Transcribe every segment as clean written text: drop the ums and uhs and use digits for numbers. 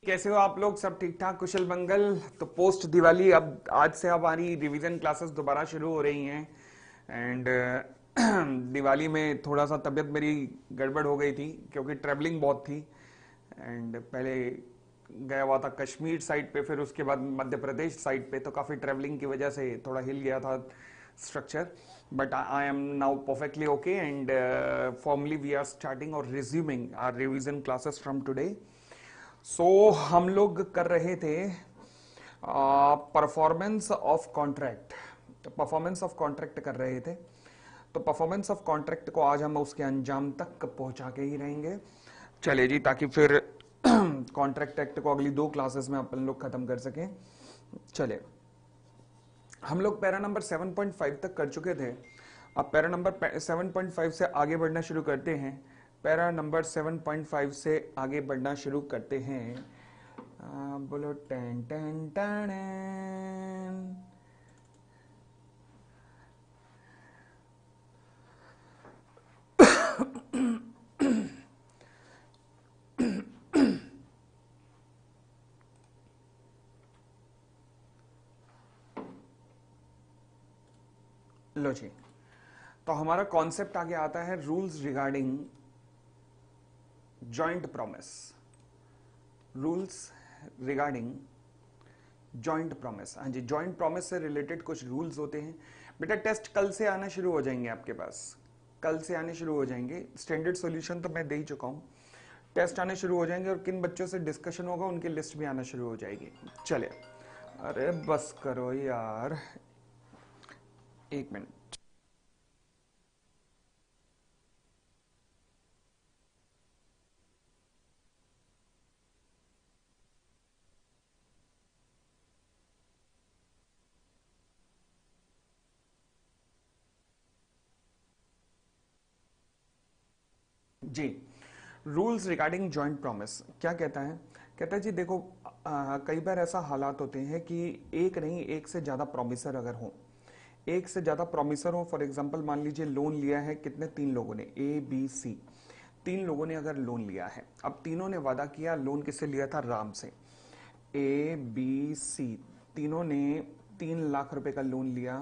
कैसे हो आप लोग? सब ठीक ठाक, कुशल मंगल? तो पोस्ट दिवाली अब आज से हमारी रिवीजन क्लासेस दोबारा शुरू हो रही हैं। एंड दिवाली में थोड़ा सा तबीयत मेरी गड़बड़ हो गई थी क्योंकि ट्रैवलिंग बहुत थी। एंड पहले गया हुआ था कश्मीर साइड पे, फिर उसके बाद मध्य प्रदेश साइड पे, तो काफ़ी ट्रैवलिंग की वजह से थोड़ा हिल गया था structure. But I am now perfectly okay and formally we are starting और resuming our revision classes from today. So हम लोग कर रहे थे performance of contract. Performance of contract कर रहे थे। तो परफॉर्मेंस ऑफ कॉन्ट्रैक्ट को आज हम उसके अंजाम तक पहुंचा के ही रहेंगे। चले जी, ताकि फिर कॉन्ट्रैक्ट एक्ट को अगली 2 क्लासेस में अपन लोग खत्म कर सकें। चले, हम लोग पैरा नंबर 7.5 तक कर चुके थे। अब पैरा नंबर 7.5 से आगे बढ़ना शुरू करते हैं। पैरा नंबर 7.5 से आगे बढ़ना शुरू करते हैं। बोलो टेन टेन टेन। लो जी, तो हमारा कॉन्सेप्ट आगे आता है rules regarding joint promise. Rules regarding joint promise. हाँ जी, जॉइंट प्रॉमिस से रिलेटेड कुछ रूल्स होते हैं। बेटा टेस्ट कल से आना शुरू हो जाएंगे आपके पास, कल से आने शुरू हो जाएंगे। स्टैंडर्ड सॉल्यूशन तो मैं दे ही चुका हूँ। टेस्ट आने शुरू हो जाएंगे और किन बच्चों से डिस्कशन होगा उनकी लिस्ट भी आना शुरू हो जाएगी। चले, अरे बस करो यार, एक मिनट। जी, रूल्स रिगार्डिंग जॉइंट प्रॉमिस क्या कहता है? कहता है जी देखो, कई बार ऐसा हालात होते हैं कि एक नहीं, एक से ज्यादा प्रॉमिसर अगर हो, एक से ज्यादा प्रॉमिसर हो। फॉर एग्जांपल मान लीजिए लोन लिया है, कितने? 3 लोगों ने, ए बी सी। 3 लोगों ने अगर लोन लिया है, अब तीनों ने वादा किया। लोन किससे लिया था? राम से। ए बी सी, तीनों ने 3 लाख रुपए का लोन लिया।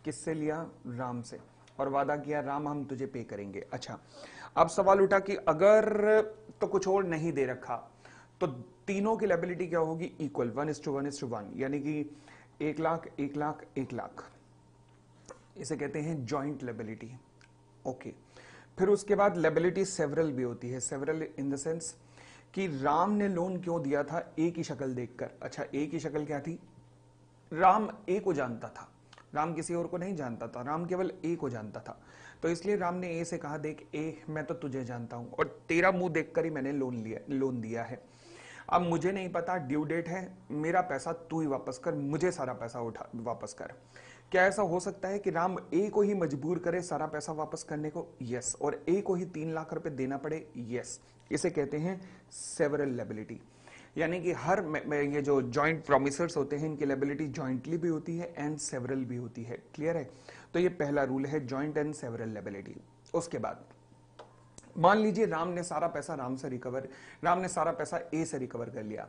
किससे लिया? राम से। और वादा किया राम हम तुझे पे करेंगे। अच्छा, अब सवाल उठा कि अगर तो कुछ और नहीं दे रखा, तो तीनों की लायबिलिटी क्या होगी? इक्वल, 1:1:1, यानी कि 1 लाख 1 लाख 1 लाख। इसे कहते हैं जॉइंट लायबिलिटी। ओके, फिर उसके बाद लायबिलिटी सेवरल भी होती है। सेवरल इन द सेंस कि राम ने लोन क्यों दिया था? ए की शक्ल देखकर। अच्छा, ए की शक्ल क्या थी? राम ए को जानता था, राम किसी और को नहीं जानता था, राम केवल ए को जानता था। तो इसलिए राम ने ए से कहा, देख ए, मैं तो तुझे जानता हूं और तेरा मुंह देखकर ही मैंने लोन दिया है। अब मुझे नहीं पता, ड्यू डेट है, मेरा पैसा तू ही वापस कर, मुझे सारा पैसा उठा वापस कर। क्या ऐसा हो सकता है कि राम ए को ही मजबूर करे सारा पैसा वापस करने को? यस। और ए को ही 3 लाख रुपए देना पड़े? यस। इसे कहते हैं सेवरल लायबिलिटी। यानी कि हर ये जो जॉइंट प्रोमिसर्स होते हैं, इनकी लायबिलिटी जॉइंटली भी होती है एंड सेवरल भी होती है। क्लियर है? तो ये पहला रूल है, जॉइंट एंड सेवरल लायबिलिटी। उसके बाद मान लीजिए राम ने सारा पैसा राम ने सारा पैसा ए से रिकवर कर लिया।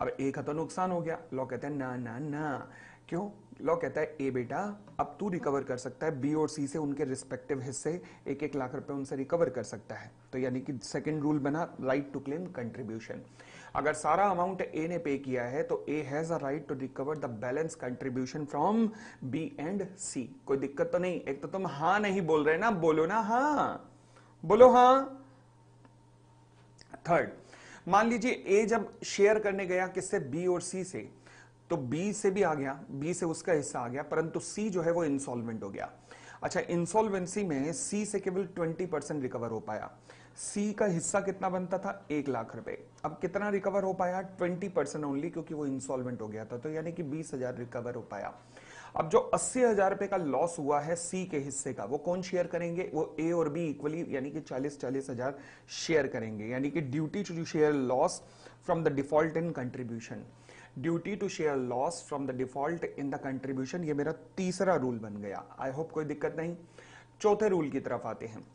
अब ए का तो नुकसान हो गया। लॉ कहते हैं ना ना ना। क्यों? लॉ कहता है ए बेटा, अब तू रिकवर कर सकता है बी और सी से उनके रिस्पेक्टिव हिस्से 1-1 लाख रुपए उनसे रिकवर कर सकता है। तो यानी कि सेकंड रूल बना, राइट टू क्लेम कंट्रीब्यूशन। अगर सारा अमाउंट ए ने पे किया है तो A has a right to recover the balance contribution from B and C. कोई दिक्कत तो नहीं? एक तो तुम हाँ नहीं बोल रहे ना, बोलो ना हाँ, बोलो हाँ। थर्ड, मान लीजिए ए जब शेयर करने गया किससे? बी और सी से, तो बी से भी आ गया, बी से उसका हिस्सा आ गया, परंतु सी जो है वो इंसॉल्वेंट हो गया। अच्छा, इंसॉल्वेंसी में सी से केवल 20% रिकवर हो पाया। सी का हिस्सा कितना बनता था? 1 लाख रुपए। अब कितना रिकवर हो पाया? 20% ओनली, क्योंकि वो इंसॉल्वेंट हो गया था। तो यानी कि 20,000 रिकवर हो पाया। अब जो 80,000 रुपए का लॉस हुआ है सी के हिस्से का, वो कौन शेयर करेंगे? वो ए और बी इक्वली, यानी कि 40,000 शेयर करेंगे। यानी कि duty to share loss from the default in contribution. Duty to share loss from the default in the contribution, ये मेरा तीसरा रूल बन गया। आई होप कोई दिक्कत नहीं। चौथे रूल की तरफ आते हैं।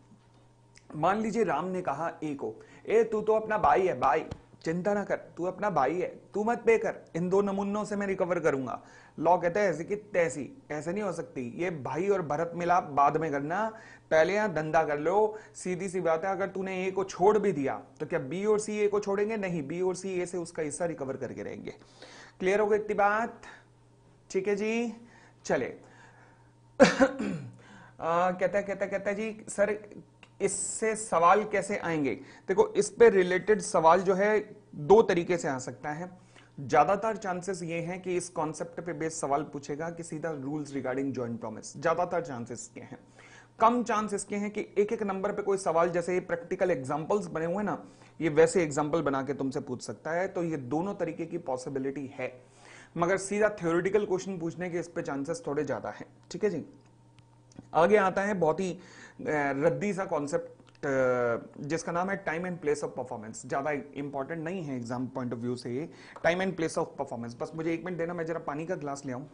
मान लीजिए राम ने कहा ए को, ए तू तो अपना भाई है भाई, चिंता ना कर, तू अपना भाई है, तू मत पे कर, इन 2 नमूनों से मैं रिकवर करूंगा। लॉ कहता है ऐसी की तैसी, ऐसे नहीं हो सकती, ये भाई और भरत मिलाप बाद में करना, पहले यहां धंधा कर लो। सीधी सी बात है, अगर तूने ए को छोड़ भी दिया तो क्या बी और सी ए को छोड़ेंगे? नहीं, बी और सी ए से उसका हिस्सा रिकवर करके रहेंगे। क्लियर हो गई इतनी बात? ठीक है जी, चले। कहता है जी सर इससे सवाल कैसे आएंगे? देखो, इस पे रिलेटेड सवाल जो है 2 तरीके से आ सकता है। ज्यादातर चांसेस ये हैं कि इस कॉन्सेप्ट पे बेस्ड सवाल पूछेगा कि सीधा रूल्स रिगार्डिंग जॉइंट प्रॉमिस, ज्यादातर चांसेस ये हैं। कम चांस इसके हैं कि एक एक नंबर पे कोई सवाल, जैसे ये प्रैक्टिकल एग्जांपल्स बने हुए ना, ये वैसे एग्जांपल बना के तुमसे पूछ सकता है। तो ये दोनों तरीके की पॉसिबिलिटी है, मगर सीधा थ्योरेटिकल क्वेश्चन पूछने के इस पे चांसेस थोड़े ज्यादा हैं। ठीक है जी, आगे आता है बहुत ही रद्दी सा कॉन्सेप्ट जिसका नाम है time and place of performance. ज्यादा इंपॉर्टेंट नहीं है एग्जाम पॉइंट ऑफ व्यू से ये time and place of performance. बस मुझे 1 मिनट देना, मैं जरा पानी का ग्लास ले आऊं।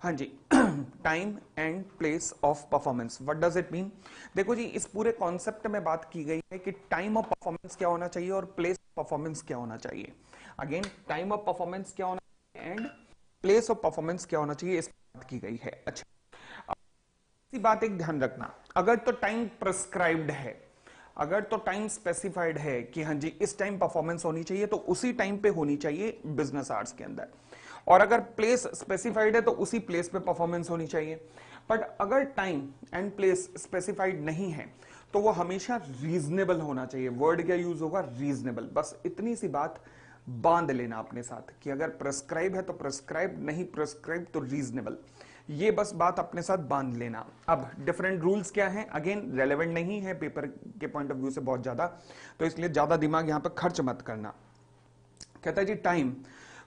हाँ जी, time and place of performance, what does it mean? देखो जी, इस पूरे कॉन्सेप्ट में बात की गई है कि टाइम ऑफ परफॉर्मेंस क्या होना चाहिए और प्लेस ऑफ परफॉर्मेंस क्या होना चाहिए। अगेन, टाइम ऑफ परफॉर्मेंस क्या होना चाहिए एंड प्लेस ऑफ परफॉर्मेंस क्या होना चाहिए, इस बात की गई है। अच्छा, बात एक ध्यान रखना, अगर तो टाइम प्रिस्क्राइब्ड है, अगर तो टाइम स्पेसिफाइड है कि हाँ जी इस टाइम परफॉर्मेंस होनी चाहिए, तो उसी टाइम पे होनी चाहिए बिजनेस आवर्स के अंदर। और अगर प्लेस स्पेसिफाइड है तो उसी प्लेस पे परफॉर्मेंस होनी चाहिए। बट अगर टाइम एंड प्लेस स्पेसिफाइड नहीं है तो वो हमेशा रीजनेबल होना चाहिए। वर्ड क्या यूज होगा? रीजनेबल। बस इतनी सी बात बांध लेना अपने साथ कि अगर प्रेस्क्राइब है तो प्रेस्क्राइब, नहीं प्रेस्क्राइब तो रीजनेबल। ये बस बात अपने साथ बांध लेना। अब डिफरेंट रूल्स क्या हैं, अगेन रेलेवेंट नहीं है पेपर के पॉइंट ऑफ व्यू से बहुत ज्यादा, तो इसलिए ज्यादा दिमाग यहां पे खर्च मत करना। कहता है जी time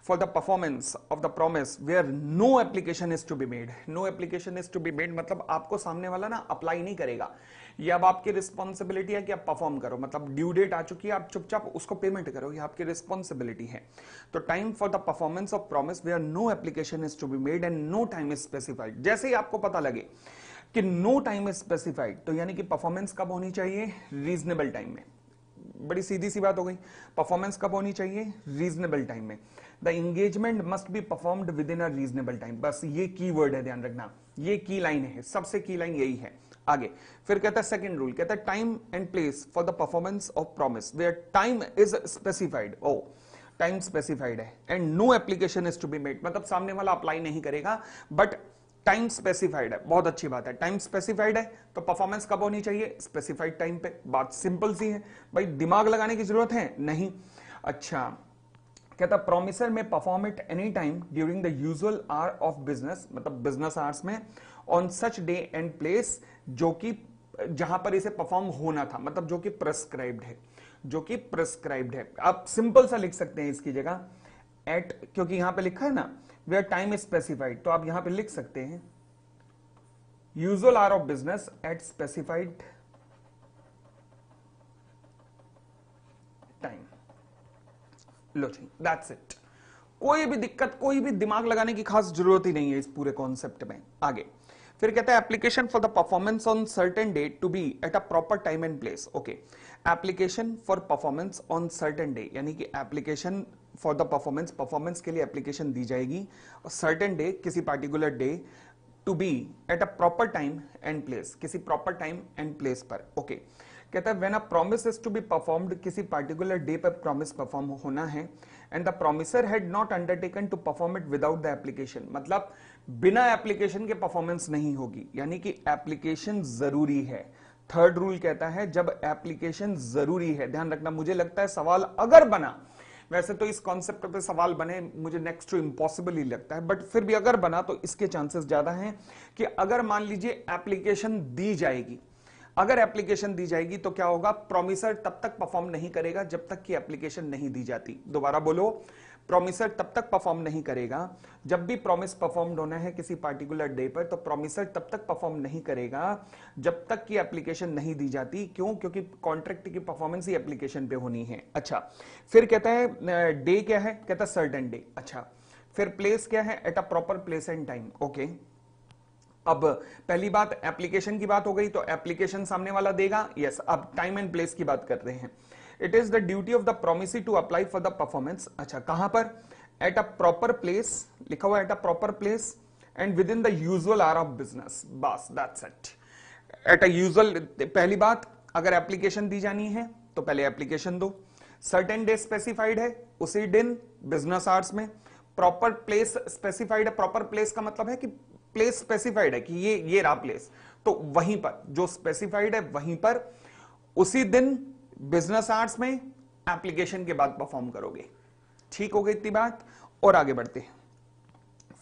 for the performance of the promise where no application is to be made। no application is to be made मतलब आपको सामने वाला ना अप्लाई नहीं करेगा, ये अब आपकी रिस्पॉन्सिबिलिटी है कि आप परफॉर्म करो। मतलब ड्यू डेट आ चुकी है, आप चुपचाप उसको पेमेंट करो, ये आपकी रिस्पॉन्सिबिलिटी है। तो time for the performance of promise where no application is to be made and no time is specified. जैसे ही आपको पता लगे कि नो टाइम इज स्पेसिफाइड, तो यानी कि परफॉर्मेंस कब होनी चाहिए? रीजनेबल टाइम में। बड़ी सीधी सी बात हो गई। परफॉर्मेंस कब होनी चाहिए? रीजनेबल टाइम में। The engagement must be performed with in a reasonable time. बस ये की वर्ड है, ध्यान रखना, ये की लाइन है, सबसे की लाइन यही है। आगे फिर कहता है सेकंड रूल, कहता है time and place for the performance of promise where time is specified. ओ, टाइम स्पेसिफाइड है and no application is to be made, मतलब सामने वाला अप्लाई नहीं करेगा, बट टाइम स्पेसिफाइड है। बहुत अच्छी बात है, टाइम स्पेसिफाइड है तो परफॉर्मेंस कब होनी चाहिए? स्पेसिफाइड टाइम पे। बात सिंपल सी है भाई, दिमाग लगाने की जरूरत है नहीं। अच्छा, कहता promisor may perform it any time during the usual hour of business, मतलब बिजनेस आवर्स में, on such day and place, जो कि जहां पर इसे परफॉर्म होना था, मतलब जो कि प्रेस्क्राइब्ड है, जो कि प्रेस्क्राइब्ड है। आप सिंपल सा लिख सकते हैं इसकी जगह एट, क्योंकि यहां पे लिखा है ना वेयर टाइम इज स्पेसिफाइड, तो आप यहां पे लिख सकते हैं usual hour of business at specified time. लो जी, दैट्स इट। कोई भी दिक्कत, कोई भी दिमाग लगाने की खास जरूरत ही नहीं है इस पूरे कॉन्सेप्ट में। आगे फिर कहता है application for the performance on certain day to be at a proper time and place. Okay, application for performance on certain day, यानी कि application for the performance, performance के लिए एप्लीकेशन दी जाएगी और सर्टेन डे, किसी particular day, to be at a proper time and place, किसी proper time and place पर। ओके, कहता है when a promise is to be performed, किसी पार्टिकुलर डे पर प्रॉमिस परफॉर्म होना है, and the promisor had not undertaken to perform it without the application, मतलब बिना एप्लीकेशन के परफॉर्मेंस नहीं होगी, यानी कि एप्लीकेशन जरूरी है। थर्ड रूल कहता है जब एप्लीकेशन जरूरी है, ध्यान रखना, मुझे लगता है सवाल अगर बना, वैसे तो इस कॉन्सेप्ट पे सवाल बने मुझे नेक्स्ट टू इम्पॉसिबल ही लगता है, बट फिर भी अगर बना तो इसके चांसेस ज्यादा हैं कि अगर मान लीजिए एप्लीकेशन दी जाएगी, अगर एप्लीकेशन दी जाएगी तो क्या होगा? प्रॉमिसर तब तक परफॉर्म नहीं करेगा जब तक कि एप्लीकेशन नहीं दी जाती। दोबारा बोलो, प्रॉमिसर तब तक परफॉर्म नहीं करेगा, जब भी प्रॉमिस परफॉर्म्ड होना है किसी पार्टिकुलर डे पर, तो प्रॉमिसर तब तक परफॉर्म नहीं करेगा जब तक कि एप्लीकेशन नहीं दी जाती। क्यों? क्योंकि कॉन्ट्रैक्ट की परफॉर्मेंस ही एप्लीकेशन पे होनी है। अच्छा, फिर कहता है डे क्या है? कहता है सर्टेन डे। अच्छा, फिर प्लेस क्या है? Eight a proper place and time. Okay, अब पहली बात एप्लीकेशन की बात हो गई, तो एप्लीकेशन सामने वाला देगा, यस। अब टाइम एंड प्लेस की बात कर रहे हैं। It is the duty of the promisee to apply for the performance. अच्छा, कहां पर? एट अ प्रॉपर प्लेस, लिखा हुआ at a proper place and within the usual hour of business, बस that's it. At a usual, पहली बात, अगर application दी जानी है तो पहले एप्लीकेशन दो, सर्टेन डे स्पेसिफाइड है, उसी दिन बिजनेस आवर्स में, प्रॉपर प्लेस स्पेसिफाइड है। प्रॉपर प्लेस का मतलब है कि प्लेस स्पेसिफाइड है कि ये रहा प्लेस, तो वहीं पर जो स्पेसिफाइड है वहीं पर उसी दिन बिजनेस आवर्स में एप्लीकेशन के बाद परफॉर्म करोगे। ठीक हो गई इतनी बात, और आगे बढ़ते हैं।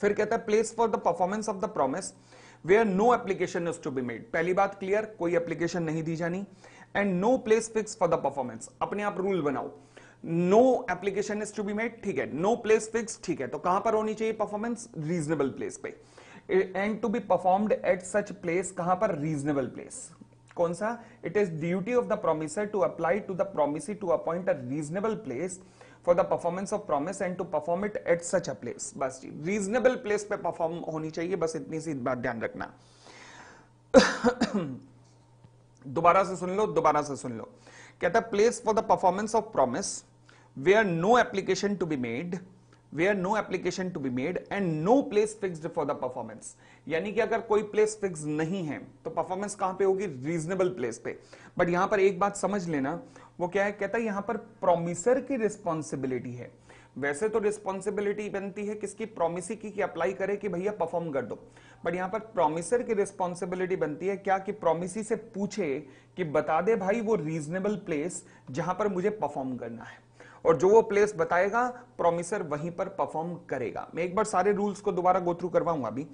फिर कहता है place for the performance of the promise where no application is to be made. पहली बात क्लियर, कोई एप्लीकेशन नहीं दी जानी। And no place fix for the performance, अपने आप रूल बनाओ। No application is to be made, ठीक है, नो प्लेस फिक्स, ठीक है, तो कहां पर होनी चाहिए परफॉर्मेंस? रीजनेबल प्लेस पे। And to be performed at such place, कहां पर? Reasonable place. कौन सा? It is duty of the promisor to apply to the promisee to appoint a reasonable place for the performance of promise and to perform it at such a place. बस जी, reasonable place पे perform होनी चाहिए, बस इतनी सी बात ध्यान रखना। दोबारा से सुन लो, दोबारा से सुन लो। कहता है place for the performance of promise where no application to be made, where no application to be made and no place fixed for the performance. यानी कि अगर कोई प्लेस फिक्स नहीं है तो परफॉर्मेंस कहां पे होगी? रीजनेबल प्लेस पे। बट यहां पर एक बात समझ लेना, वो क्या है? कहता है यहां पर प्रोमिसर की रिस्पॉन्सिबिलिटी है। वैसे तो रिस्पॉन्सिबिलिटी बनती है किसकी? प्रोमिसी की, कि अप्लाई करे कि भैया परफॉर्म कर दो। बट यहां पर प्रोमिसर की रिस्पॉन्सिबिलिटी बनती है क्या? कि प्रोमिसी से पूछे कि बता दे भाई वो रीजनेबल प्लेस जहां पर मुझे परफॉर्म करना है, और जो वो प्लेस बताएगा प्रोमिसर वहीं पर परफॉर्म करेगा। मैं एक बार सारे रूल्स को दोबारा गो थ्रू करवाऊंगा अभी।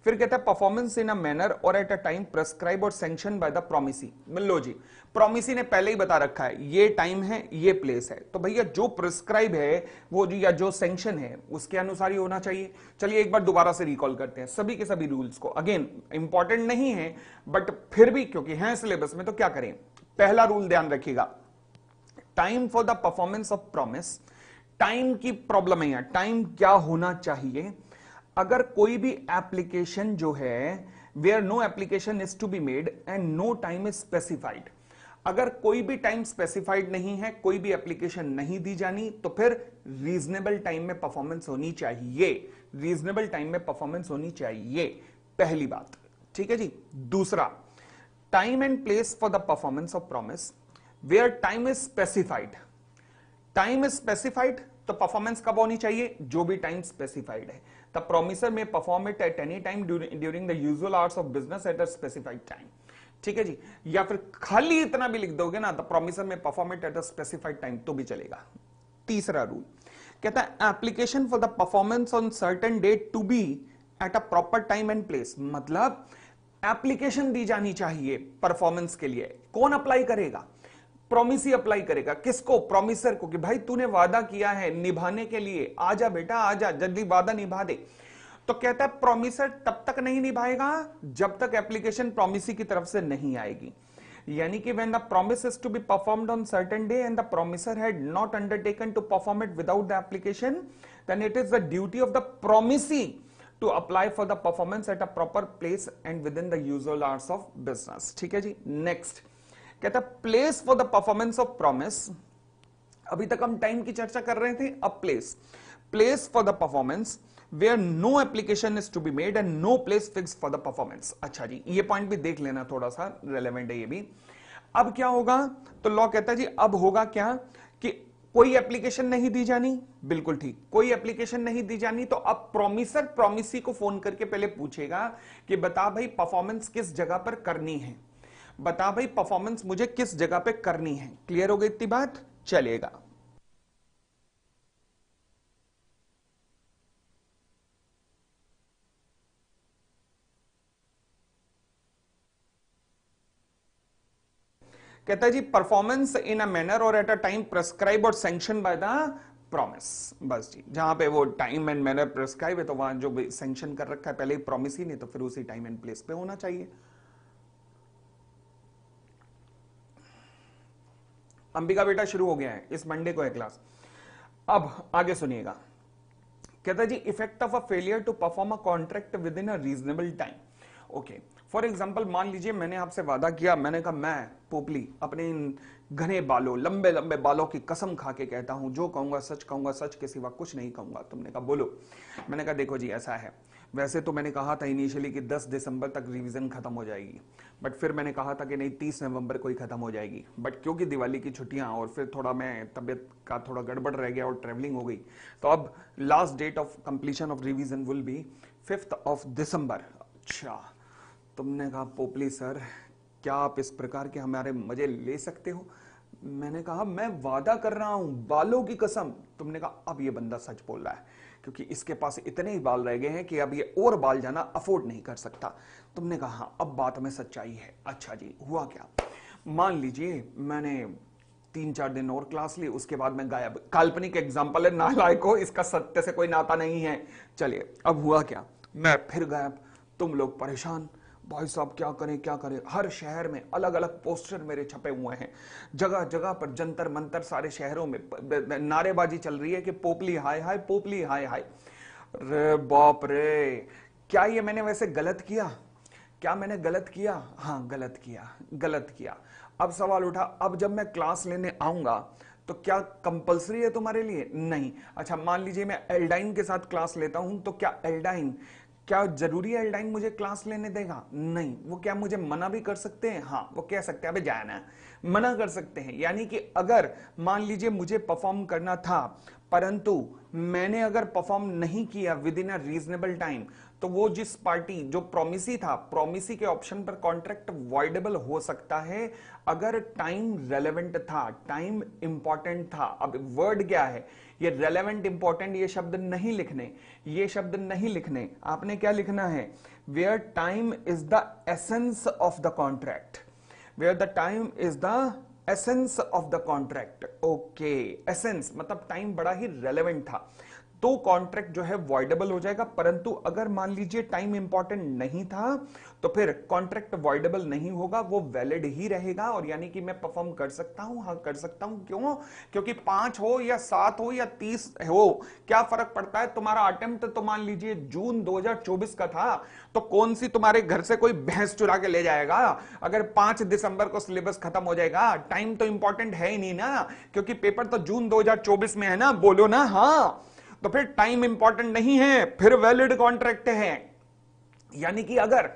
फिर कहता है performance in a manner or at a time prescribe or sanction by the promisee. लो जी, प्रोमिसी ने पहले ही बता रखा है ये टाइम है, ये प्लेस है, तो भैया जो प्रिस्क्राइब है वो या जो सैंक्शन है उसके अनुसार ही होना चाहिए। चलिए एक बार दोबारा से रिकॉल करते हैं सभी के सभी रूल्स को। अगेन इंपॉर्टेंट नहीं है बट फिर भी क्योंकि है सिलेबस में तो क्या करें। पहला रूल ध्यान रखिएगा, time for the performance of promise. Time की प्रॉब्लम है, टाइम क्या होना चाहिए? अगर कोई भी एप्लीकेशन जो है, where no application is to be made and no time is specified, अगर कोई भी टाइम स्पेसिफाइड नहीं है, कोई भी एप्लीकेशन नहीं दी जानी, तो फिर रीजनेबल टाइम में परफॉर्मेंस होनी चाहिए। रीजनेबल टाइम में परफॉर्मेंस होनी चाहिए, पहली बात। ठीक है जी। दूसरा, time and place for the performance of promise where time is specified. Time is specified तो परफॉर्मेंस कब होनी चाहिए? जो भी टाइम स्पेसिफाइड है। The promisor may perform it at any time during the usual hours of business at a specified time. ठीक है जी। या फिर खाली इतना भी लिख दोगे ना, the promisor may perform it at a specified time, तो भी चलेगा। तीसरा रूल कहता है application for the performance on certain date to be at a proper time and place. मतलब एप्लीकेशन दी जानी चाहिए परफॉर्मेंस के लिए। कौन अप्लाई करेगा? प्रोमिसी अप्लाई करेगा। किसको? प्रोमिसर को, कि भाई तूने वादा किया है निभाने के लिए, आजा बेटा आजा, जल्दी वादा निभा दे। तो कहता है प्रोमिसर तब तक नहीं निभाएगा जब तक एप्लीकेशन प्रोमिसी की तरफ से नहीं आएगी। यानी कि when the promise is to be performed on certain day and the promiser had not undertaken to perform it without the application, then it is the duty of the promisee to apply for the performance at a proper place and within the usual hours of business। ठीक है जी। Next कहता है place for the performance of promise. अभी तक हम time की चर्चा कर रहे थे, अब place. Place for the performance where no application is to be made and no place fix for the performance. अच्छा जी, ये पॉइंट भी देख लेना, थोड़ा सा रेलेवेंट है ये भी। अब क्या होगा? तो लॉ कहता है जी अब होगा क्या कि कोई एप्लीकेशन नहीं दी जानी, बिल्कुल ठीक, कोई एप्लीकेशन नहीं दी जानी, तो अब प्रोमिसर प्रोमिसी को फोन करके पहले पूछेगा कि बता भाई परफॉर्मेंस किस जगह पर करनी है, बता भाई परफॉर्मेंस मुझे किस जगह पे करनी है। क्लियर हो गई इतनी बात? चलेगा। कहता है जी performance in a manner or at a time prescribe or sanction by the promise. बस जी, जहां पे वो टाइम एंड मैनर प्रेस्क्राइब है तो वहां जो भी सैंक्शन कर रखा है पहले ही प्रॉमिस ही, नहीं तो फिर उसी टाइम एंड प्लेस पे होना चाहिए। अंबिका बेटा शुरू हो गया है, इस मंडे को है क्लास। अब आगे सुनिएगा। कहता है जी effect of a failure to perform a contract within a reasonable time. Okay, for example मान लीजिए मैंने आपसे वादा किया, मैंने कहा मैं पोपली अपने इन घने बालों, लंबे लंबे बालों की कसम खा के कहता हूं, जो कहूंगा सच के सिवा कुछ नहीं कहूंगा। तुमने कहा बोलो। मैंने कहा देखो जी ऐसा है, वैसे तो मैंने कहा था इनिशियली कि 10 दिसंबर तक रिवीजन खत्म हो जाएगी, बट फिर मैंने कहा था कि नहीं 30 नवंबर को ही खत्म हो जाएगी, बट क्योंकि दिवाली की छुट्टियां और फिर थोड़ा मैं तबियत का थोड़ा गड़बड़ रह गया और ट्रैवलिंग हो गई, तो अब last date of completion of revision will be 5th of December. अच्छा, तुमने कहा पोपली सर क्या आप इस प्रकार के हमारे मजे ले सकते हो? मैंने कहा मैं वादा कर रहा हूं बालों की कसम। तुमने कहा अब ये बंदा सच बोल रहा है, क्योंकि इसके पास इतने ही बाल रह गए हैं कि अब ये और बाल जाना अफोर्ड नहीं कर सकता। तुमने कहा हाँ अब बात में सच्चाई है। अच्छा जी हुआ क्या? मान लीजिए मैंने 3-4 दिन और क्लास ली, उसके बाद मैं गायब। काल्पनिक एग्जाम्पल है, नालायक हो, इसका सत्य से कोई नाता नहीं है। चलिए अब हुआ क्या, मैं फिर गायब, तुम लोग परेशान, भाई साहब क्या करें। हर शहर में अलग अलग पोस्टर मेरे छपे हुए हैं, जगह जगह पर जंतर मंतर सारे शहरों में नारेबाजी चल रही है कि पोपली हाय हाय, पोपली हाय हाय। रे बाप रे, क्या ये मैंने वैसे गलत किया? क्या मैंने गलत किया? हाँ गलत किया। अब सवाल उठा, अब जब मैं क्लास लेने आऊंगा तो क्या कंपलसरी है तुम्हारे लिए? नहीं। अच्छा मान लीजिए मैं एल्डाइन के साथ क्लास लेता हूं, तो क्या एल्डाइन, क्या जरूरी है एल्डाइन मुझे क्लास लेने देगा? नहीं। वो क्या मुझे मना भी कर सकते हैं? हाँ वो कह सकते हैं अबे जाना, मना कर सकते हैं। यानी कि अगर मान लीजिए मुझे परफॉर्म करना था, परंतु मैंने अगर परफॉर्म नहीं किया with in a reasonable time, तो वो जिस पार्टी जो प्रोमिसी था, प्रोमिसी के ऑप्शन पर कॉन्ट्रैक्ट वॉइडेबल हो सकता है अगर टाइम रेलेवेंट था, टाइम इंपॉर्टेंट था। अब वर्ड क्या है, ये रेलेवेंट इंपॉर्टेंट ये शब्द नहीं लिखने, ये शब्द नहीं लिखने, आपने क्या लिखना है, where time is the essence of the contract, where the time is the essence of the contract. Okay, essence मतलब टाइम बड़ा ही रेलेवेंट था, तो कॉन्ट्रैक्ट जो है वॉइडेबल हो जाएगा। परंतु अगर मान लीजिए टाइम इंपॉर्टेंट नहीं था, तो फिर कॉन्ट्रैक्ट वॉइडेबल नहीं होगा, वो वैलिड ही रहेगा, और यानी कि मैं परफॉर्म कर सकता हूं। हाँ कर सकता हूं, क्यों? क्योंकि 5 हो या 7 हो या 30 हो, क्या फर्क पड़ता है? तुम्हारा अटेम्प्ट तो मान लीजिए जून 2024 का था, तो कौन सी तुम्हारे घर से कोई भैंस चुरा के ले जाएगा अगर 5 दिसंबर को सिलेबस खत्म हो जाएगा? टाइम तो इंपॉर्टेंट है ही नहीं ना, क्योंकि पेपर तो जून 2024 में है ना, बोलो ना हाँ। तो फिर टाइम इंपॉर्टेंट नहीं है, फिर वैलिड कॉन्ट्रैक्ट है। यानी कि अगर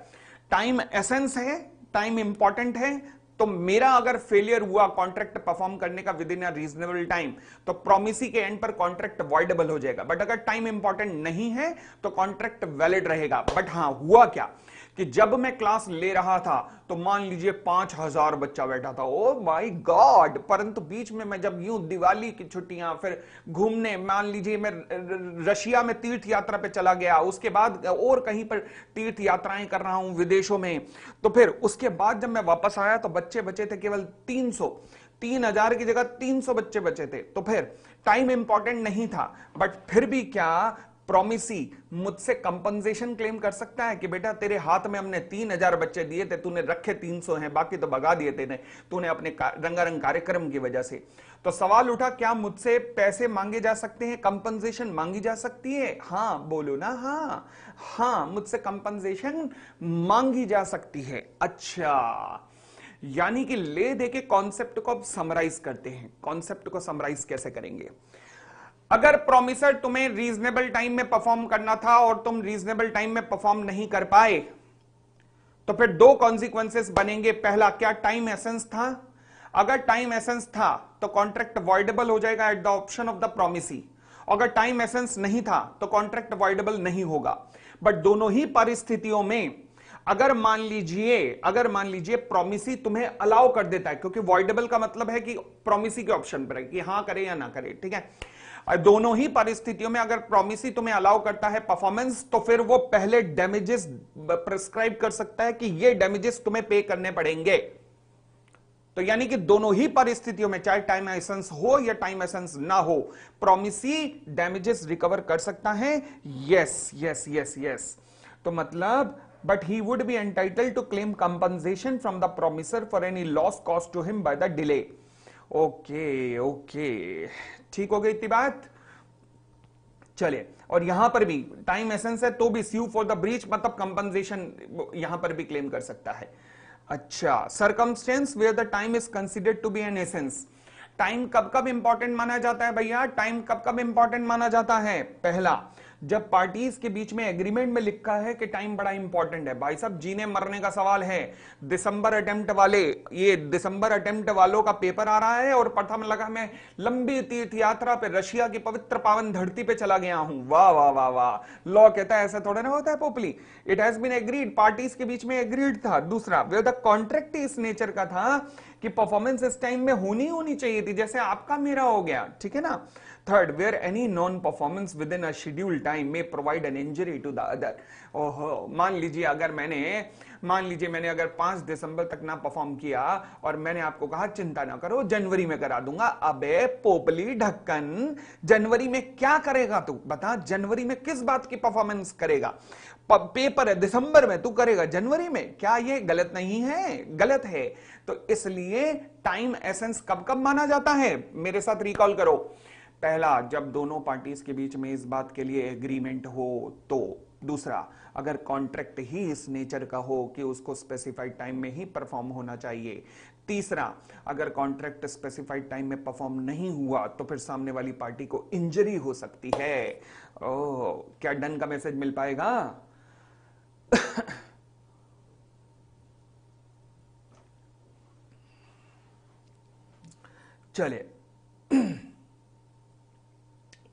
टाइम एसेंस है, टाइम इंपॉर्टेंट है, तो मेरा अगर फेलियर हुआ कॉन्ट्रैक्ट परफॉर्म करने का with in a reasonable time, तो प्रोमिसी के एंड पर कॉन्ट्रैक्ट वॉइडेबल हो जाएगा। बट अगर टाइम इंपॉर्टेंट नहीं है तो कॉन्ट्रैक्ट वैलिड रहेगा। बट हां हुआ क्या कि जब मैं क्लास ले रहा था तो मान लीजिए 5000 बच्चा बैठा था, ओ माय गॉड। परंतु बीच में मैं जब यूं दिवाली की छुट्टियां, फिर घूमने, मान लीजिए मैं रशिया में तीर्थ यात्रा पे चला गया, उसके बाद और कहीं पर तीर्थ यात्राएं कर रहा हूं विदेशों में, तो फिर उसके बाद जब मैं वापस आया तो बच्चे बचे थे केवल 300, 3000 की जगह 300 बच्चे बचे थे। तो फिर टाइम इंपॉर्टेंट नहीं था, बट फिर भी क्या प्रोमिसी मुझसे कंपनसेशन क्लेम कर सकता है कि बेटा तेरे हाथ में हमने 3000 बच्चे दिए थे, तूने रखे 300 हैं, बाकी तो भगा दिए तूने अपने रंगारंग कार्यक्रम की वजह से। तो सवाल उठा क्या मुझसे पैसे मांगे जा सकते हैं, कंपनसेशन मांगी जा सकती है? हाँ बोलो ना हाँ। हाँ मुझसे कंपनसेशन मांगी जा सकती है। अच्छा, यानी कि ले दे के कॉन्सेप्ट को अब समराइज करते हैं। कॉन्सेप्ट को समराइज कैसे करेंगे? अगर प्रोमिसर तुम्हें रीजनेबल टाइम में परफॉर्म करना था और तुम रीजनेबल टाइम में परफॉर्म नहीं कर पाए, तो फिर दो कॉन्सिक्वेंसेस बनेंगे। पहला, क्या टाइम एसेंस था? अगर टाइम एसेंस था तो कॉन्ट्रैक्ट वॉइडेबल हो जाएगा at the option of the promisee. अगर टाइम एसेंस नहीं था तो कॉन्ट्रैक्ट वॉइडेबल नहीं होगा। बट दोनों ही परिस्थितियों में अगर मान लीजिए प्रोमिसी तुम्हें अलाउ कर देता है, क्योंकि वॉइडेबल का मतलब है कि प्रोमिसी के ऑप्शन पर है कि हां करे या ना करे, ठीक है। दोनों ही परिस्थितियों में अगर प्रोमिसी तुम्हें अलाउ करता है परफॉर्मेंस, तो फिर वो पहले डैमेजेस प्रिस्क्राइब कर सकता है कि ये डैमेजेस तुम्हें पे करने पड़ेंगे। तो यानी कि दोनों ही परिस्थितियों में, चाहे टाइम एसेंस हो या टाइम एसेंस ना हो, प्रोमिसी डैमेजेस रिकवर कर सकता है। Yes yes yes yes. तो मतलब but he would be entitled to claim compensation from the promisor for any loss cost to him by the delay. Okay okay, ठीक हो गई इतनी बात। चलिए, और यहां पर भी टाइम एसेंस है तो भी स्यू फॉर द ब्रीच मतलब कंपनसेशन यहां पर भी क्लेम कर सकता है। अच्छा, circumstance where the time is considered to be an essence. Time कब कब इंपॉर्टेंट माना जाता है भैया? टाइम कब कब इंपॉर्टेंट माना जाता है? पहला, जब पार्टीज के बीच में एग्रीमेंट में लिखा है कि टाइम बड़ा इंपॉर्टेंट है, भाई साहब जीने मरने का सवाल है। दिसंबर अटेम्प्ट वाले, ये दिसंबर अटेम्प्ट वालों का पेपर आ रहा है और प्रथम लगा मैं लंबी तीर्थ यात्रा पे रशिया की पवित्र पावन धरती पे चला गया हूं। वाह वाह वाह वाह। लॉ कहता है ऐसा थोड़ा ना होता है पोपली। It has been agreed, parties के बीच में एग्रीड था। दूसरा, वे द कॉन्ट्रैक्ट इस नेचर का था कि परफॉर्मेंस इस टाइम में होनी चाहिए थी, जैसे आपका मेरा हो गया, ठीक है ना। Third, where any non performance within a schedule time में provide an injury to the other. ओहो, मान लीजिए मैंने अगर 5 दिसंबर तक ना परफॉर्म किया और मैंने आपको कहा चिंता ना करो जनवरी में करा दूंगा। अबे पोपली ढक्कन, जनवरी में क्या करेगा तू बता? जनवरी में किस बात की परफॉर्मेंस करेगा? पेपर है दिसंबर में, तू करेगा जनवरी में? क्या ये गलत नहीं है? गलत है। तो इसलिए टाइम एसेंस कब कब माना जाता है? मेरे साथ रिकॉल करो। पहला, जब दोनों पार्टीज के बीच में इस बात के लिए एग्रीमेंट हो तो। दूसरा, अगर कॉन्ट्रैक्ट ही इस नेचर का हो कि उसको स्पेसिफाइड टाइम में ही परफॉर्म होना चाहिए। तीसरा, अगर कॉन्ट्रैक्ट स्पेसिफाइड टाइम में परफॉर्म नहीं हुआ तो फिर सामने वाली पार्टी को इंजरी हो सकती है। ओह, क्या डन का मैसेज मिल पाएगा? चलिए,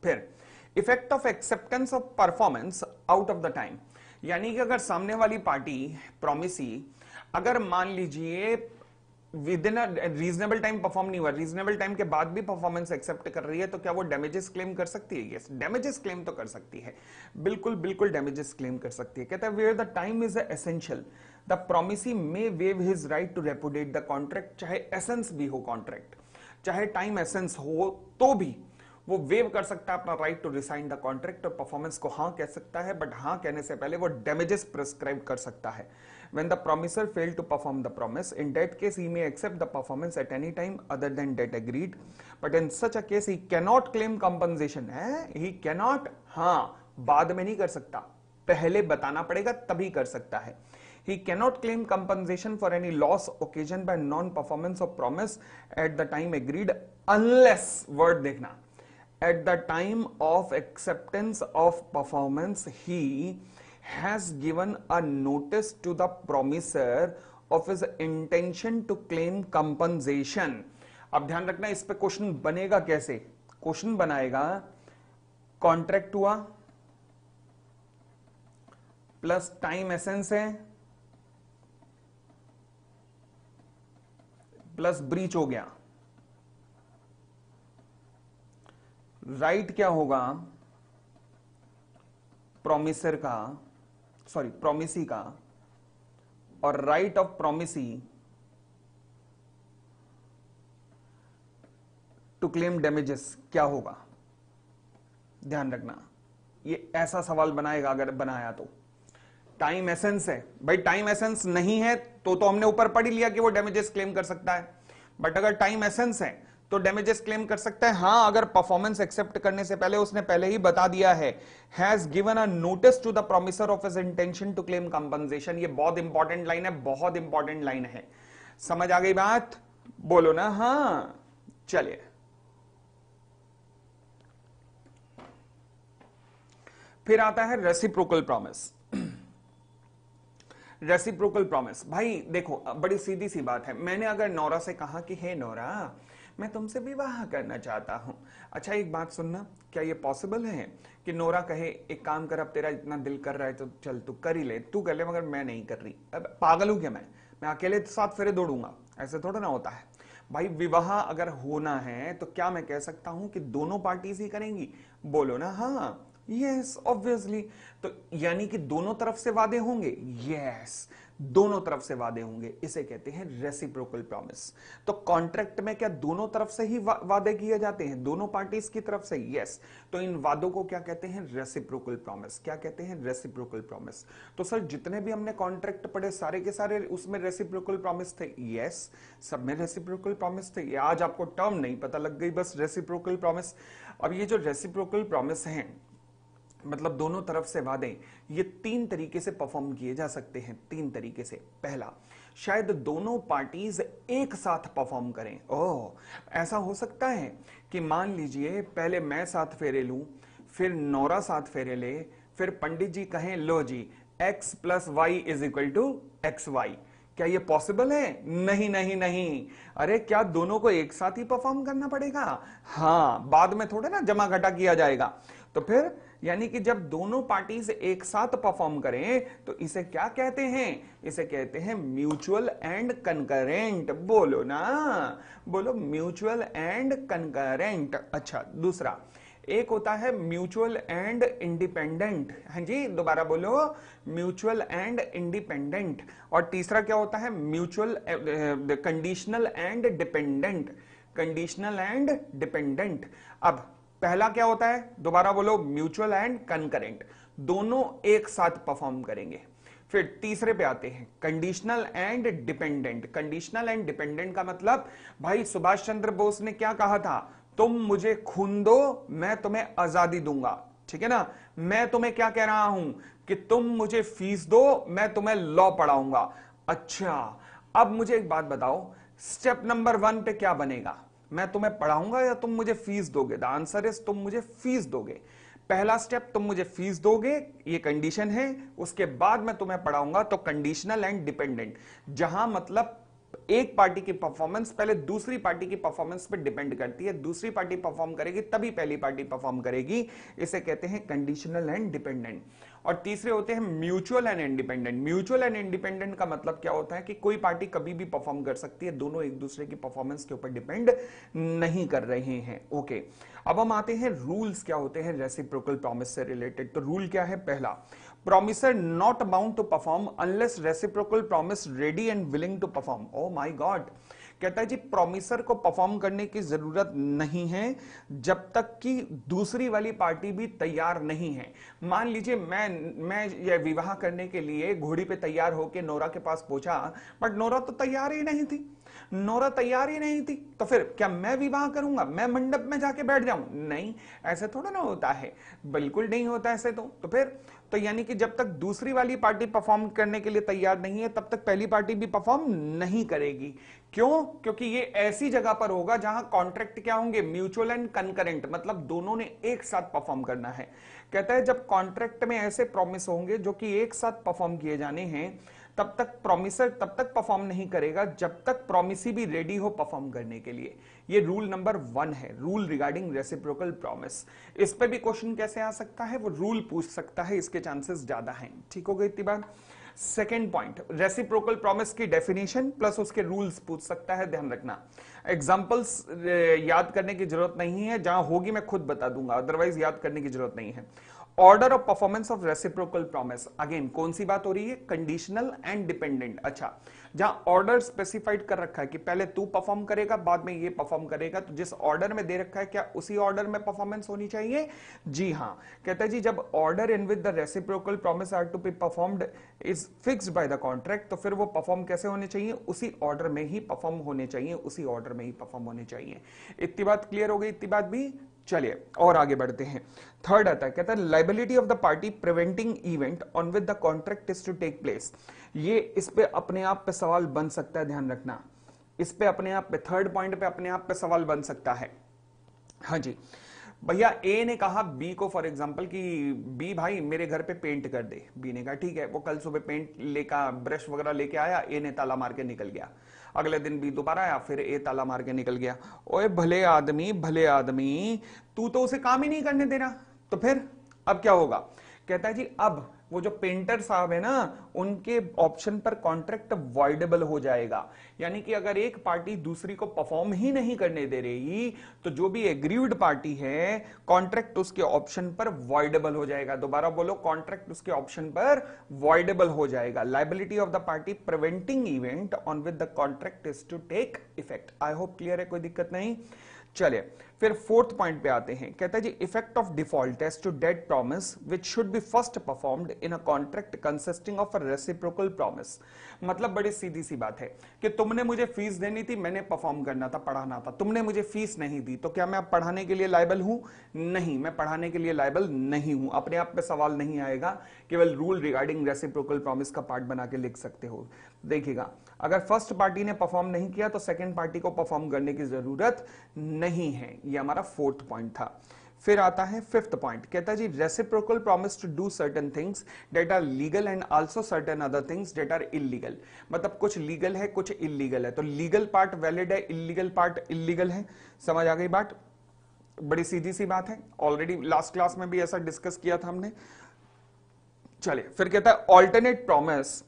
फिर effect of acceptance of performance out of the time. यानी कि अगर सामने वाली पार्टी प्रॉमिसी अगर मान लीजिए with in reasonable time perform नहीं हुआ, रीजनेबल टाइम के बाद भी परफॉर्मेंस एक्सेप्ट कर रही है, तो क्या वो डैमेजेस क्लेम कर सकती है? यस, डैमेजेस क्लेम तो कर सकती है, बिल्कुल बिल्कुल डैमेजेस क्लेम कर सकती है। कहता है where the time is essential the promisee may waive his right to repudiate the contract. चाहे एसेंस भी हो कॉन्ट्रैक्ट, चाहे टाइम एसेंस हो तो भी वो वेव कर सकता है अपना right to resign the contract और परफॉर्मेंस को हां कह सकता है, बट हां कहने से पहले वो डैमेजेस प्रिस्क्राइब कर सकता है। When the promiser failed to perform the promise, in that case he may accept the performance at any time other than that agreed, but in such a case he cannot claim compensation है। he cannot, हाँ बाद में नहीं कर सकता, पहले बताना पड़ेगा तभी कर सकता है। He cannot claim compensation for any loss occasioned by non-performance of promise at the time agreed unless, word देखना, at the time of acceptance of performance he has given a notice to the promiser of his intention to claim compensation। अब ध्यान रखना इस पे question बनेगा कैसे? Question बनाएगा contract हुआ प्लस टाइम एसेंस है प्लस ब्रीच हो गया, राइट क्या होगा? प्रोमिसर का, सॉरी प्रोमिसी का, और right of promisee to claim damages क्या होगा? ध्यान रखना, ये ऐसा सवाल बनाएगा अगर बनाया तो। टाइम एसेंस है भाई, टाइम एसेंस नहीं है तो हमने ऊपर पढ़ ही लिया कि वो डैमेजेस क्लेम कर सकता है, बट अगर टाइम एसेंस है तो डैमेजेस क्लेम कर सकता है। हां, अगर परफॉर्मेंस एक्सेप्ट करने से पहले उसने पहले ही बता दिया है, has given a notice to the promisor of his intention to claim compensation. ये बहुत इंपॉर्टेंट लाइन है, बहुत इंपॉर्टेंट लाइन है। समझ आ गई बात? बोलो ना हाँ। चलिए, फिर आता है रेसिप्रोकल प्रॉमिस। रेसिप्रोकल प्रॉमिस, भाई देखो बड़ी सीधी सी बात है। मैंने अगर नौरा से कहा कि हे नौरा मैं तुमसे विवाह करना चाहता हूं, अच्छा एक बात सुनना, क्या ये पॉसिबल है कि नोरा कहे एक काम कर, अब तेरा इतना दिल कर रहा है तो चल तू कर ही ले, तू कर ले, मगर मैं नहीं कर रही। अब पागल हूं क्या मैं अकेले साथ फेरे दौड़ूंगा? ऐसे थोड़ा ना होता है भाई। विवाह अगर होना है तो क्या मैं कह सकता हूं कि दोनों पार्टीज ही करेंगी? बोलो ना हाँ। Yes obviously. तो यानी कि दोनों तरफ से वादे होंगे? यस, दोनों तरफ से वादे होंगे, इसे कहते हैं रेसिप्रोकल प्रॉमिस। तो कॉन्ट्रैक्ट में क्या दोनों तरफ से ही वादे किए जाते हैं, दोनों पार्टीज की तरफ से? यस। तो इन वादों को क्या कहते हैं? Reciprocal promise. क्या कहते हैं? Reciprocal promise. तो सर जितने भी हमने कॉन्ट्रैक्ट पढ़े सारे के सारे उसमें रेसिप्रोकल प्रॉमिस थे? यस, सब में रेसिप्रोकल प्रॉमिस थे। आज आपको टर्म नहीं पता लग गई बस, रेसिप्रोकल प्रॉमिस। अब ये जो रेसिप्रोकल प्रॉमिस हैं मतलब दोनों तरफ से वादे ये तीन तरीके से परफॉर्म किए जा सकते हैं, तीन तरीके से। पहला, शायद दोनों पार्टीज एक साथ परफॉर्म करें। ओह, ऐसा हो सकता है कि मान लीजिए पहले मैं 7 फेरे लूं, फिर नौरा 7 फेरे ले, फिर पंडित जी कहें लो जी x plus Y is equal to X Y. क्या ये पॉसिबल है? नहीं नहीं नहीं। अरे क्या दोनों को एक साथ ही परफॉर्म करना पड़ेगा? हाँ, बाद में थोड़े ना जमा घटा किया जाएगा। तो फिर यानी कि जब दोनों पार्टीज एक साथ परफॉर्म करें तो इसे क्या कहते हैं? इसे कहते हैं म्यूचुअल एंड कंकरेंट। बोलो ना, बोलो म्यूचुअल एंड कंकरेंट। अच्छा, दूसरा एक होता है म्यूचुअल एंड इंडिपेंडेंट। हाँ जी, दोबारा बोलो, म्यूचुअल एंड इंडिपेंडेंट। और तीसरा क्या होता है? Mutual conditional and dependent. Conditional and dependent. अब पहला क्या होता है? दोबारा बोलो, म्यूचुअल एंड कंकरेंट। दोनों एक साथ परफॉर्म करेंगे। फिर तीसरे पे आते हैं, conditional and dependent. Conditional and dependent का मतलब, भाई सुभाष चंद्र बोस ने क्या कहा था? तुम मुझे खून दो, मैं तुम्हें आजादी दूंगा। ठीक है ना? मैं तुम्हें क्या कह रहा हूं कि तुम मुझे फीस दो, मैं तुम्हें लॉ पढ़ाऊंगा। अच्छा, अब मुझे एक बात बताओ, स्टेप नंबर 1 पे क्या बनेगा? मैं तुम्हें पढ़ाऊंगा या तुम मुझे फीस दोगे? द आंसर इज तुम मुझे फीस दोगे। पहला स्टेप, तुम मुझे फीस दोगे, ये कंडीशन है। उसके बाद मैं तुम्हें पढ़ाऊंगा, तो कंडीशनल एंड डिपेंडेंट, जहां मतलब एक पार्टी की परफॉर्मेंस पहले दूसरी पार्टी की परफॉर्मेंस पे डिपेंड करती है। दूसरी पार्टी परफॉर्म करेगी तभी पहली पार्टी परफॉर्म करेगी। इसे कहते हैं कंडीशनल एंड डिपेंडेंट। और तीसरे होते हैं mutual and independent. Mutual and independent का मतलब क्या होता है कि कोई पार्टी कभी भी परफॉर्म कर सकती है, दोनों एक दूसरे की परफॉर्मेंस के ऊपर डिपेंड नहीं कर रहे हैं। ओके, अब हम आते हैं रूल्स क्या होते हैं रेसिप्रोकल प्रॉमिस से रिलेटेड। तो रूल क्या है? पहला, promiser not bound to perform unless reciprocal promise ready and willing to perform। oh my god, कहता है जी प्रोमिसर को परफॉर्म करने की जरूरत नहीं है जब तक कि दूसरी वाली पार्टी भी तैयार नहीं है। मान लीजिए मैं ये विवाह करने के लिए घोड़ी पे तैयार होके नोरा के पास पहुंचा, बट नोरा तो तैयार ही नहीं थी। नोरा तैयार ही नहीं थी, तो फिर क्या मैं विवाह करूंगा? मैं मंडप में जाके बैठ जाऊं? नहीं, ऐसे थोड़ा ना होता है, बिल्कुल नहीं होता ऐसे। तो फिर तो यानी कि जब तक दूसरी वाली पार्टी परफॉर्म करने के लिए तैयार नहीं है, तब तक पहली पार्टी भी परफॉर्म नहीं करेगी। क्यों? क्योंकि ये ऐसी जगह पर होगा जहां कॉन्ट्रैक्ट क्या होंगे? म्यूचुअल एंड कंकरेंट, मतलब दोनों ने एक साथ परफॉर्म करना है। कहता है जब कॉन्ट्रैक्ट में ऐसे प्रॉमिस होंगे जो कि एक साथ परफॉर्म किए जाने हैं, तब तक प्रॉमिसर तब तक परफॉर्म नहीं करेगा जब तक प्रॉमिसी भी रेडी हो परफॉर्म करने के लिए। ये रूल नंबर 1 है, रूल रिगार्डिंग रेसिप्रोकल प्रॉमिस। इस पे भी क्वेश्चन कैसे आ सकता है? वो रूल पूछ सकता है, इसके चांसेस ज्यादा हैं। ठीक हो गई इतनी बात? सेकेंड पॉइंट, रेसिप्रोकल प्रॉमिस की डेफिनेशन प्लस उसके रूल्स पूछ सकता है, ध्यान रखना। एग्जांपल्स याद करने की जरूरत नहीं है, जहां होगी मैं खुद बता दूंगा, अदरवाइज याद करने की जरूरत नहीं है। Order of performance of reciprocal promise, again कौन सी बात हो रही है? Conditional and dependent. अच्छा, जहां ऑर्डर स्पेसिफाइड कर रखा है कि पहले तू परफॉर्म करेगा बाद में ये परफॉर्म करेगा, तो जिस ऑर्डर में दे रखा है क्या उसी ऑर्डर में परफॉर्मेंस होनी चाहिए? जी हां। कहता है जी जब order in with the reciprocal promise are to be performed is fixed by the contract, तो फिर वो परफॉर्म कैसे होने चाहिए? उसी ऑर्डर में ही परफॉर्म होने चाहिए, उसी ऑर्डर में ही परफॉर्म होने चाहिए। इतनी बात क्लियर हो गई? इतनी बात भी। चलिए और आगे बढ़ते हैं। थर्ड आता है, कहता है liability of the party preventing event on with the contract is to take place. ये इस पे अपने आप पे सवाल बन सकता है, ध्यान रखना। इस पे अपने आप पे, थर्ड पॉइंट पे अपने आप पे सवाल बन सकता है। हाँ जी, भैया ए ने कहा बी को, फॉर एग्जांपल कि बी भाई मेरे घर पे पेंट कर दे। बी ने कहा ठीक है, वो कल सुबह पेंट लेकर ब्रश वगैरह लेके आया, ए ने ताला मार के निकल गया। अगले दिन बी दोबारा आया, फिर ए ताला मार के निकल गया। ओए भले आदमी, भले आदमी, तू तो उसे काम ही नहीं करने दे रहा। तो फिर अब क्या होगा? कहता है जी अब वो जो पेंटर साहब है ना, उनके ऑप्शन पर कॉन्ट्रैक्ट वॉइडेबल हो जाएगा। यानी कि अगर एक पार्टी दूसरी को परफॉर्म ही नहीं करने दे रही, तो जो भी एग्रीव्ड पार्टी है, कॉन्ट्रैक्ट उसके ऑप्शन पर वॉइडेबल हो जाएगा। दोबारा बोलो, कॉन्ट्रैक्ट उसके ऑप्शन पर वॉइडेबल हो जाएगा। Liability of the party preventing event on with the contract is to take effect. I hope clear है, कोई दिक्कत नहीं। चलिए फिर फोर्थ पॉइंट पे आते हैं, कहता है जी effect of default as to that promise which should be first performed in a contract consisting of a reciprocal promise. मतलब बड़ी सीधी सी बात है कि तुमने मुझे फीस देनी थी, मैंने परफॉर्म करना था, पढ़ाना था, तुमने मुझे फीस नहीं दी, तो क्या मैं अब पढ़ाने के लिए लायबल हूं? नहीं, मैं पढ़ाने के लिए लायबल नहीं हूं। अपने आप पे सवाल नहीं आएगा, केवल रूल रिगार्डिंग रेसिप्रोकल प्रॉमिस का पार्ट बना के लिख सकते हो। देखिएगा, अगर फर्स्ट पार्टी ने परफॉर्म नहीं किया तो सेकंड पार्टी को परफॉर्म करने की जरूरत नहीं है। ये हमारा फोर्थ पॉइंट था। फिर आता है फिफ्थ पॉइंट, कहता है जी reciprocal promise to do certain things that are legal and also certain other things that are illegal. मतलब कुछ लीगल है, कुछ इलीगल है, तो लीगल पार्ट वैलिड है, इलीगल पार्ट इलीगल है। समझ आ गई बात? बड़ी सीधी सी बात है, ऑलरेडी लास्ट क्लास में भी ऐसा डिस्कस किया था हमने। चलिए फिर कहता है alternate promise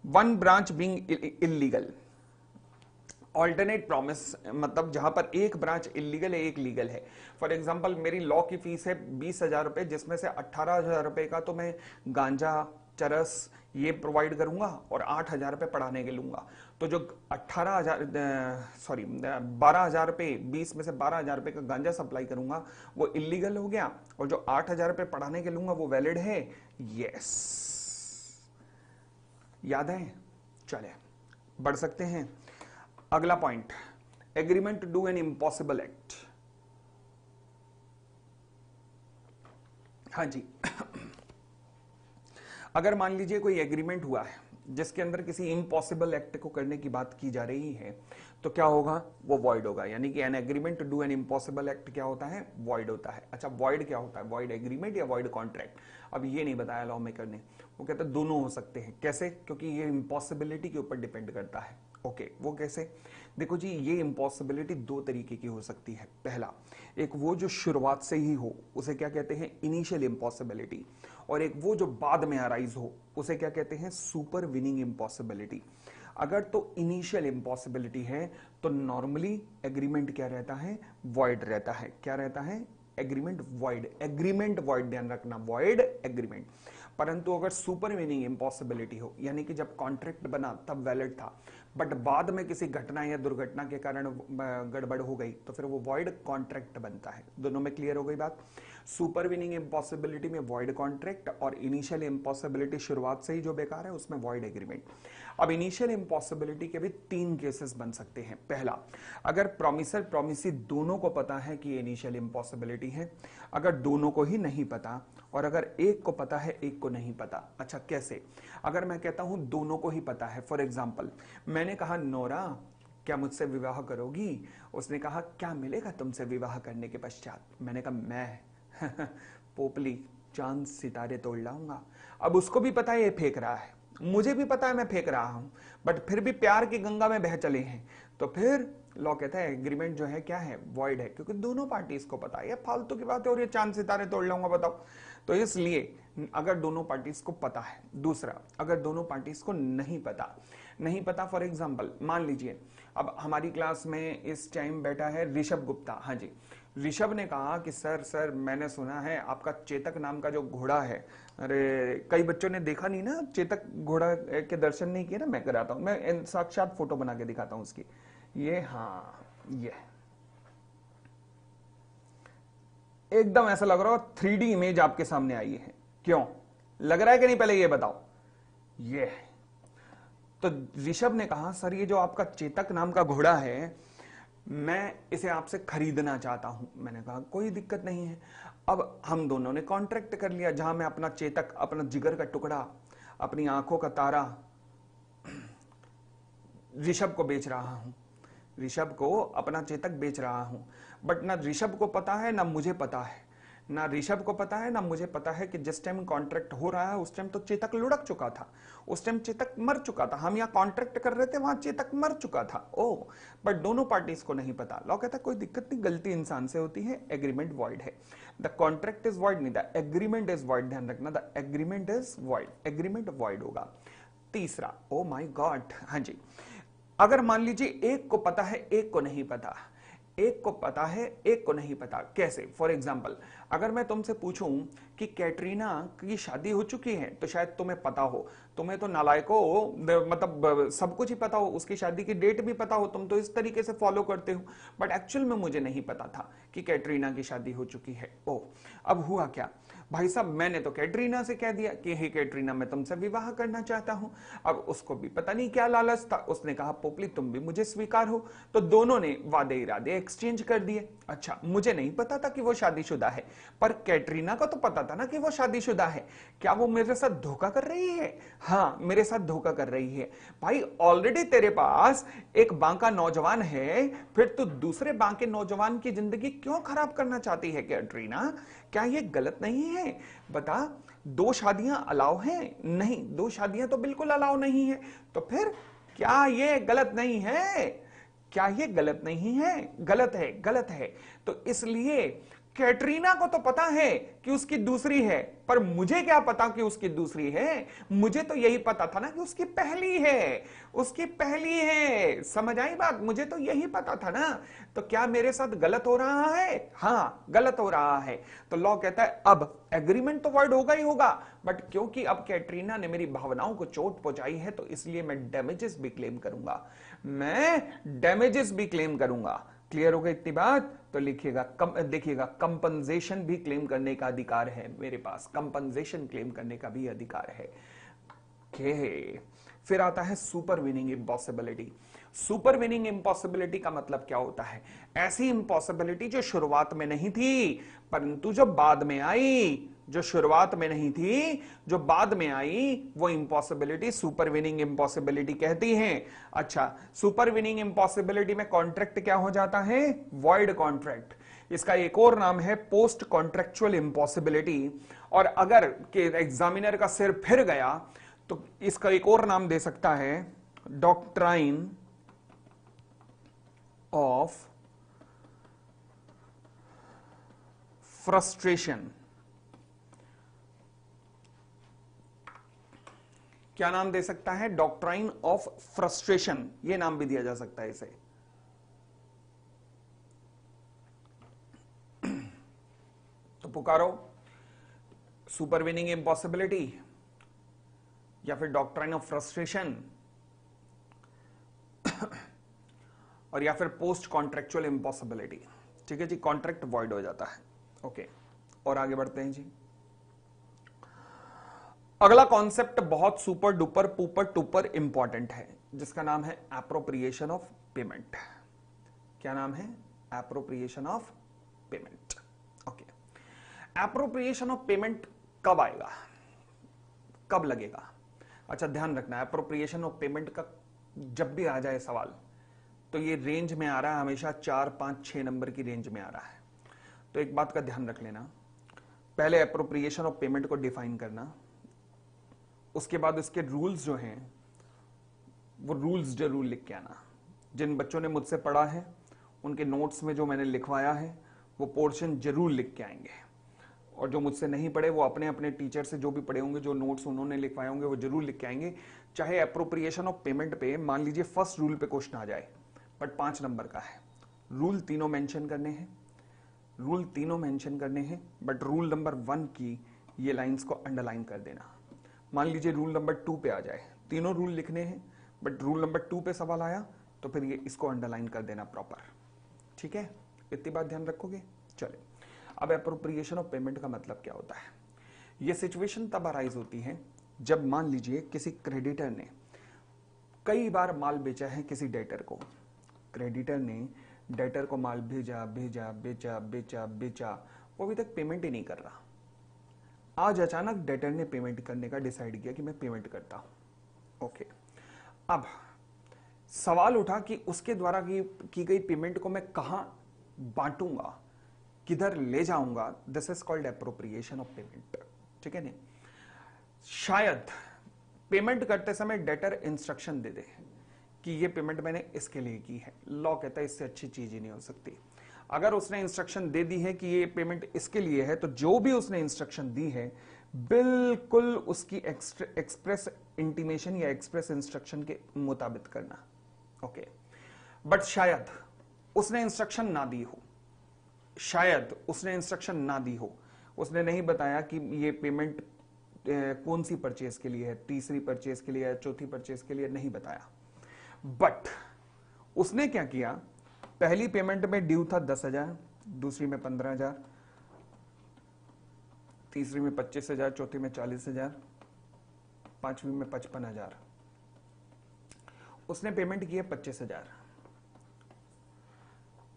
one branch being illegal. Alternate promise मतलब जहां पर एक ब्रांच इलीगल है, एक लीगल है। फॉर एग्जांपल मेरी लॉ की फीस है 20,000 रुपए, जिसमें से 18,000 रुपए का तो मैं गांजा, चरस ये प्रोवाइड करूंगा और 8,000 रुपए पढ़ाने के लूंगा। तो जो 12,000 रुपए, 20 में से 12,000 रुपए का गांजा सप्लाई करूंगा वो इलीगल हो गया, और जो 8,000 रुपए पढ़ाने के लूंगा वो वैलिड है। यस, याद है? चले बढ़ सकते हैं। अगला point, agreement to do an impossible act. हाँ जी अगर मान लीजिए कोई एग्रीमेंट हुआ है जिसके अंदर किसी इम्पॉसिबल एक्ट को करने की बात की जा रही है, तो क्या होगा? वो वॉइड होगा। यानी कि an agreement to do an impossible act क्या होता है? वॉइड होता है। अच्छा, वॉइड क्या होता है? वॉइड एग्रीमेंट या वॉइड कॉन्ट्रैक्ट? अब ये नहीं बताया लॉ मेकर ने। वो कहते हैं दोनों हो सकते हैं। कैसे? क्योंकि ये इम्पॉसिबिलिटी के ऊपर डिपेंड करता है। ओके, वो कैसे? देखो जी, ये इम्पॉसिबिलिटी दो तरीके की हो सकती है। पहला, एक वो जो शुरुआत से ही हो, उसे क्या कहते हैं? Initial impossibility. और एक वो जो बाद में अराइज हो, उसे क्या कहते हैं? Super winning impossibility. अगर तो इनिशियल इम्पॉसिबिलिटी है तो नॉर्मली एग्रीमेंट क्या रहता है? वॉइड रहता है। क्या रहता है? Agreement void. एग्रीमेंट वॉइड, ध्यान रखना, वॉइड एग्रीमेंट। परंतु अगर सुपर वीनिंग इम्पॉसिबिलिटी हो, यानी कि जब कॉन्ट्रैक्ट बना तब वैलिड था, बट बाद में किसी घटना या दुर्घटना के कारण गड़बड़ हो गई, तो फिर वो वॉइड कॉन्ट्रैक्ट बनता है। दोनों में क्लियर हो गई बात? सुपर विनिंग इम्पॉसिबिलिटी में वॉइड कॉन्ट्रैक्ट, और इनिशियल इम्पॉसिबिलिटी शुरुआत से ही जो बेकार है उसमें वॉइड एग्रीमेंट। अब इनिशियल इम्पॉसिबिलिटी के भी तीन केसेस बन सकते हैं। पहला, अगर प्रॉमिसर प्रॉमिसी दोनों को पता है कि इनिशियल इम्पॉसिबिलिटी है, अगर दोनों को ही नहीं पता, और अगर एक को पता है एक को नहीं पता। अच्छा, कैसे? अगर मैं कहता हूं दोनों को ही पता है, फॉर एग्जाम्पल मैंने कहा नोरा क्या मुझसे विवाह करोगी? उसने कहा क्या मिलेगा तुमसे विवाह करने के पश्चात? मैंने कहा मैं पोपली चांद सितारे तोड़ लाऊंगा। अब उसको भी पता है ये फेंक रहा है, मुझे भी पता है मैं फेंक रहा हूं, बट फिर भी प्यार की गंगा में बह चले हैं। तो फिर लॉ कहता है एग्रीमेंट जो है क्या है? वॉइड है, क्योंकि दोनों पार्टीज को पता है। ये फालतू की बात है, और ये चांद सितारे तोड़ लाऊंगा, बताओ। तो इसलिए अगर दोनों पार्टीज को पता है। दूसरा, अगर दोनों पार्टीज को नहीं पता, नहीं पता, फॉर एग्जाम्पल मान लीजिए अब हमारी क्लास में इस टाइम बैठा है ऋषभ गुप्ता। हाँ जी, ऋषभ ने कहा कि सर मैंने सुना है आपका चेतक नाम का जो घोड़ा है, अरे कई बच्चों ने देखा नहीं ना, चेतक घोड़ा के दर्शन नहीं किए ना, मैं कराता हूं, मैं साक्षात फोटो बना के दिखाता हूं उसकी। ये, हाँ, ये एकदम ऐसा लग रहा है 3D इमेज आपके सामने आई है। क्यों लग रहा है कि नहीं, पहले ये बताओ। ये तो ऋषभ ने कहा सर ये जो आपका चेतक नाम का घोड़ा है, मैं इसे आपसे खरीदना चाहता हूं। मैंने कहा कोई दिक्कत नहीं है। अब हम दोनों ने कॉन्ट्रैक्ट कर लिया, जहां मैं अपना चेतक, अपना जिगर का टुकड़ा, अपनी आंखों का तारा ऋषभ को बेच रहा हूं। ऋषभ को अपना चेतक बेच रहा हूं, बट ना ऋषभ को पता है ना मुझे पता है, ना ऋषभ को पता है ना मुझे पता है कि जिस टाइम कॉन्ट्रैक्ट हो रहा है उस टाइम तो चेतक लुढ़क चुका था, उस टाइम चेतक मर चुका था। हम यहाँ कॉन्ट्रैक्ट कर रहे थे, वहां चेतक मर चुका था। ओ, बट दोनों पार्टीज को नहीं पता। लॉ कहता है कोई दिक्कत नहीं, गलती इंसान से होती है, एग्रीमेंट वॉइड है। द कॉन्ट्रैक्ट इज वॉइड, नहीं द एग्रीमेंट इज वॉइड। ध्यान रखना, the agreement is void, agreement void होगा। तीसरा, ओ माई गॉड, हाँ जी, अगर मान लीजिए एक को पता है एक को नहीं पता, एक को पता है एक को नहीं पता। कैसे? फॉर एग्जाम्पल, अगर मैं तुमसे पूछूं कि कैटरीना की शादी हो चुकी है तो शायद तुम्हें पता हो। तुम्हें तो नालायको मतलब सब कुछ ही पता हो, उसकी शादी की डेट भी पता हो, तुम तो इस तरीके से फॉलो करते हो। बट एक्चुअल में मुझे नहीं पता था कि कैटरीना की शादी हो चुकी है। ओ, अब हुआ क्या भाई साहब, मैंने तो कैटरीना से कह दिया कि हे कैटरीना, मैं तुमसे विवाह करना चाहता हूं। अब उसको भी पता नहीं क्या लालच था, उसने कहा पोपली तुम भी मुझे स्वीकार हो। तो दोनों ने वादे इरादे एक्सचेंज कर दिए। अच्छा, मुझे नहीं पता था कि वो शादीशुदा है, पर कैटरीना को तो पता था ना कि वो शादीशुदा है। क्या वो मेरे साथ धोखा कर रही है? हाँ, मेरे साथ धोखा कर रही है। भाई ऑलरेडी तेरे पास एक बांका नौजवान है, फिर तू दूसरे बांके नौजवान की जिंदगी क्यों खराब करना चाहती है कैटरीना? क्या ये गलत नहीं है? बता, दो शादियां अलाउ हैं? नहीं, दो शादियां तो बिल्कुल अलाउ नहीं है। तो फिर क्या ये गलत नहीं है? क्या ये गलत नहीं है? गलत है, गलत है। तो इसलिए कैटरीना को तो पता है कि उसकी दूसरी है, पर मुझे क्या पता कि उसकी दूसरी है? मुझे तो यही पता था ना कि उसकी पहली है। उसकी पहली है, समझ आई बात? मुझे तो यही पता था ना। तो क्या मेरे साथ गलत हो रहा है? हाँ, गलत हो रहा है। तो लॉ कहता है अब एग्रीमेंट तो वर्ड होगा ही होगा, बट क्योंकि अब कैटरीना ने मेरी भावनाओं को चोट पहुंचाई है तो इसलिए मैं डैमेजेस भी क्लेम करूंगा। मैं डैमेजेस भी क्लेम करूंगा। क्लियर हो गई इतनी बात? तो लिखिएगा, देखिएगा, कंपनसेशन भी क्लेम करने का अधिकार है मेरे पास, कंपनसेशन क्लेम करने का भी अधिकार है। के फिर आता है super winning impossibility. Super winning impossibility का मतलब क्या होता है? ऐसी इम्पॉसिबिलिटी जो शुरुआत में नहीं थी परंतु जो बाद में आई, जो शुरुआत में नहीं थी जो बाद में आई, वो इम्पॉसिबिलिटी सुपर विनिंग इम्पॉसिबिलिटी कहती हैं। अच्छा, सुपर विनिंग इम्पॉसिबिलिटी में कॉन्ट्रैक्ट क्या हो जाता है? Void contract. इसका एक और नाम है पोस्ट कॉन्ट्रेक्चुअल इम्पॉसिबिलिटी। और अगर के एग्जामिनर का सिर फिर गया तो इसका एक और नाम दे सकता है डॉक्ट्राइन ऑफ फ्रस्ट्रेशन। क्या नाम दे सकता है? डॉक्ट्राइन ऑफ फ्रस्ट्रेशन, यह नाम भी दिया जा सकता है इसे। तो पुकारो, सुपरविनिंग इम्पॉसिबिलिटी या फिर डॉक्ट्राइन ऑफ फ्रस्ट्रेशन और या फिर पोस्ट कॉन्ट्रेक्चुअल इम्पॉसिबिलिटी। ठीक है जी, कॉन्ट्रैक्ट वॉइड हो जाता है। ओके, और आगे बढ़ते हैं जी। अगला कॉन्सेप्ट बहुत सुपर डुपर पुपर टुपर इंपॉर्टेंट है, जिसका नाम है एप्रोप्रिएशन ऑफ पेमेंट। क्या नाम है? Appropriation of payment. Okay, appropriation of payment कब आएगा, कब लगेगा? अच्छा, ध्यान रखना, एप्रोप्रिएशन ऑफ पेमेंट का जब भी आ जाए सवाल तो ये रेंज में आ रहा है, हमेशा 4, 5, 6 नंबर की रेंज में आ रहा है। तो एक बात का ध्यान रख लेना, पहले एप्रोप्रिएशन ऑफ पेमेंट को डिफाइन करना, उसके बाद उसके रूल्स जो हैं वो रूल्स जरूर लिख के आना। जिन बच्चों ने मुझसे पढ़ा है उनके नोट्स में जो मैंने लिखवाया है वो पोर्शन जरूर लिख के आएंगे, और जो मुझसे नहीं पढ़े वो अपने अपने टीचर से जो भी पढ़े होंगे, जो नोट्स उन्होंने लिखवाए होंगे वो जरूर लिख के आएंगे। चाहे एप्रोप्रिएशन ऑफ पेमेंट पे मान लीजिए फर्स्ट रूल पे क्वेश्चन आ जाए, बट 5 नंबर का है। रूल तीनों मेंशन करने हैं, रूल तीनों मेंशन करने हैं, बट रूल नंबर 1 की ये लाइंस को अंडरलाइन कर देना। मान लीजिए रूल नंबर 2 पे आ जाए, तीनों रूल लिखने हैं, बट रूल नंबर 2 पे सवाल आया तो फिर ये इसको अंडरलाइन कर देना प्रॉपर। ठीक है, इतनी बात ध्यान रखोगे? चले, अब एप्रोप्रिएशन ऑफ पेमेंट का मतलब क्या होता है? ये सिचुएशन तब अराइज होती है जब मान लीजिए किसी क्रेडिटर ने कई बार माल बेचा है किसी डेटर को। क्रेडिटर ने डेटर को माल भेजा भेजा बेचा बेचा बेचा, वो अभी तक पेमेंट ही नहीं कर रहा। आज अचानक डेटर ने पेमेंट करने का डिसाइड किया कि मैं पेमेंट करता हूं। ओके, अब सवाल उठा कि उसके द्वारा की गई पेमेंट को मैं कहां बांटूंगा, किधर ले जाऊंगा। This is called appropriation of payment. ठीक है नहीं? शायद पेमेंट करते समय डेटर इंस्ट्रक्शन दे दे कि ये पेमेंट मैंने इसके लिए की है। लॉ कहता है इससे अच्छी चीज ही नहीं हो सकती। अगर उसने इंस्ट्रक्शन दे दी है कि ये पेमेंट इसके लिए है, तो जो भी उसने इंस्ट्रक्शन दी है बिल्कुल उसकी एक्सप्रेस इंटीमेशन या एक्सप्रेस इंस्ट्रक्शन के मुताबिक करना। ओके, बट शायद उसने इंस्ट्रक्शन ना दी हो, शायद उसने इंस्ट्रक्शन ना दी हो, उसने नहीं बताया कि ये पेमेंट कौन सी परचेज के लिए है, तीसरी परचेज के लिए है, चौथी परचेज के लिए, नहीं बताया। बट उसने क्या किया, पहली पेमेंट में ड्यू था 10,000, दूसरी में 15,000, तीसरी में 25,000, चौथी में 40,000, पांचवी में 55,000। उसने पेमेंट की है 25,000,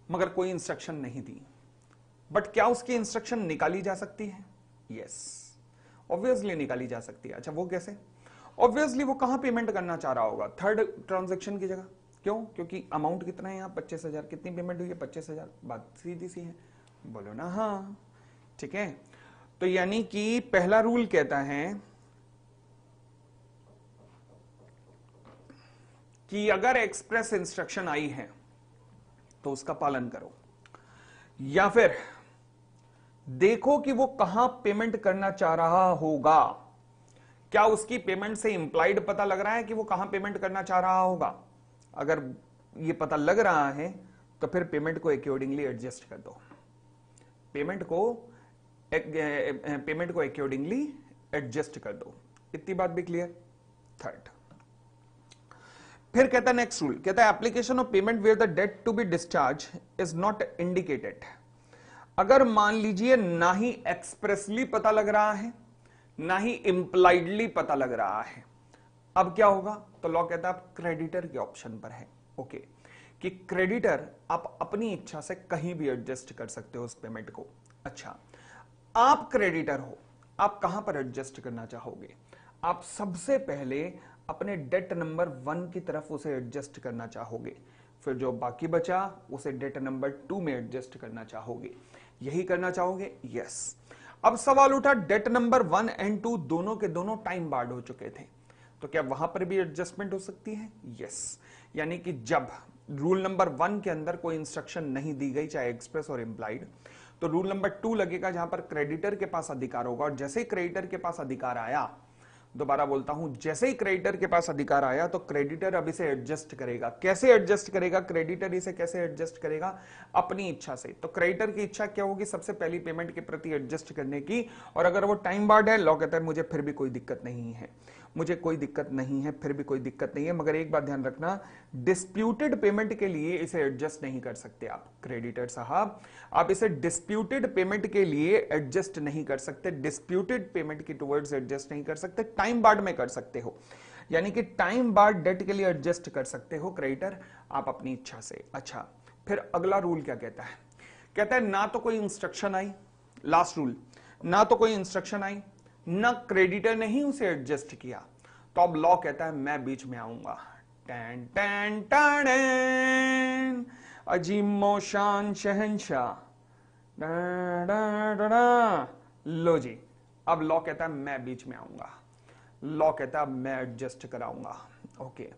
मगर कोई इंस्ट्रक्शन नहीं दी। बट क्या उसकी इंस्ट्रक्शन निकाली जा सकती है? यस, ऑब्वियसली निकाली जा सकती है। अच्छा, वो कैसे? ऑब्वियसली वो कहां पेमेंट करना चाह रहा होगा? थर्ड ट्रांजैक्शन की जगह। क्यों? क्योंकि अमाउंट कितना है यहां? 25,000। कितनी पेमेंट हुई है? 25,000। बात सीधी सी है, बोलो ना हाँ। ठीक है, तो यानी कि पहला रूल कहता है कि अगर एक्सप्रेस इंस्ट्रक्शन आई है तो उसका पालन करो, या फिर देखो कि वो कहां पेमेंट करना चाह रहा होगा। क्या उसकी पेमेंट से इंप्लाइड पता लग रहा है कि वो कहां पेमेंट करना चाह रहा होगा? अगर ये पता लग रहा है तो फिर पेमेंट को अकॉर्डिंगली एडजस्ट कर दो, पेमेंट को अकॉर्डिंगली एडजस्ट कर दो। इतनी बात भी क्लियर? थर्ड, फिर कहता है नेक्स्ट रूल, कहता है application of payment where the date to be discharge is not indicated. अगर मान लीजिए ना ही एक्सप्रेसली पता लग रहा है, ना ही इंप्लाइडली पता लग रहा है, अब क्या होगा? तो लॉ कहता है आप क्रेडिटर के ऑप्शन पर है। ओके, कि क्रेडिटर आप अपनी इच्छा से कहीं भी एडजस्ट कर सकते हो उस पेमेंट को। अच्छा, आप क्रेडिटर हो, आप कहां पर एडजस्ट करना चाहोगे? आप सबसे पहले अपने डेट नंबर 1 की तरफ उसे एडजस्ट करना चाहोगे, फिर जो बाकी बचा उसे डेट नंबर 2 में एडजस्ट करना चाहोगे। यही करना चाहोगे? यस। अब सवाल उठा, डेट नंबर 1 एंड 2 दोनों के दोनों टाइम बार्ड हो चुके थे, तो क्या वहां पर भी एडजस्टमेंट हो सकती है? यस। यानी कि जब रूल नंबर 1 के अंदर कोई इंस्ट्रक्शन नहीं दी गई, चाहे एक्सप्रेस और इंप्लाइड, तो रूल नंबर 2 लगेगा जहां पर क्रेडिटर के पास अधिकार होगा। और जैसे ही क्रेडिटर के पास अधिकार आया, दोबारा बोलता हूं, जैसे ही क्रेडिटर के पास अधिकार आया तो क्रेडिटर अब इसे एडजस्ट करेगा। कैसे एडजस्ट करेगा क्रेडिटर? इसे कैसे एडजस्ट करेगा? अपनी इच्छा से। तो क्रेडिटर की इच्छा क्या होगी? सबसे पहली पेमेंट के प्रति एडजस्ट करने की। और अगर वो टाइम बार्ड है, लॉ कहता है मुझे फिर भी कोई दिक्कत नहीं है, मुझे कोई दिक्कत नहीं है, फिर भी कोई दिक्कत नहीं है। मगर एक बात ध्यान रखना, डिस्प्यूटेड पेमेंट के लिए इसे एडजस्ट नहीं कर सकते आप क्रेडिटर साहब, आप इसे डिस्प्यूटेड पेमेंट के लिए एडजस्ट नहीं कर सकते, डिस्प्यूटेड पेमेंट की टुवर्ड्स एडजस्ट नहीं कर सकते, टाइम बार्ड में कर सकते हो। यानी कि टाइम बार्ड डेट के लिए एडजस्ट कर सकते हो क्रेडिटर आप अपनी इच्छा से। अच्छा, फिर अगला रूल क्या कहता है? कहता है ना तो कोई इंस्ट्रक्शन आई, लास्ट रूल, ना तो कोई इंस्ट्रक्शन आई, ना क्रेडिटर ने ही उसे एडजस्ट किया, तो अब लॉ कहता है मैं बीच में आऊंगा। टैन टैन टैन, अजीमो शान शहंशाह, लो जी, अब लॉ कहता है मैं बीच में आऊंगा, लॉ कहता है मैं एडजस्ट कराऊंगा। ओके,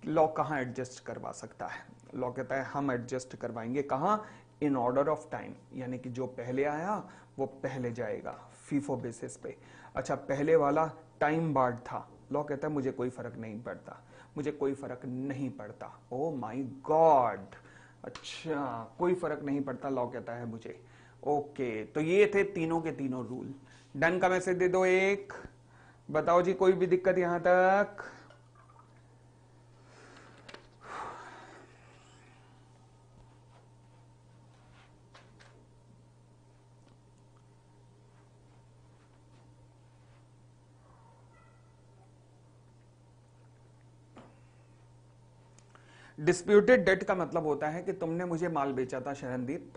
लॉ कहां एडजस्ट करवा सकता है? लॉ कहता है हम एडजस्ट करवाएंगे कहां? इन ऑर्डर ऑफ टाइम, यानी कि जो पहले आया वो पहले जाएगा, फीफो बेसिस पे। अच्छा, पहले वाला टाइम बार्ड था, लॉ कहता है मुझे कोई फर्क नहीं पड़ता, मुझे कोई फर्क नहीं पड़ता। ओ माय गॉड, अच्छा कोई फर्क नहीं पड़ता, लॉ कहता है मुझे। ओके, तो ये थे तीनों के तीनों रूल। डन का मैसेज दे दो एक। बताओ जी, कोई भी दिक्कत यहां तक? डिस्प्यूटेड डेट का मतलब होता है कि तुमने मुझे माल बेचा था शरणदीप,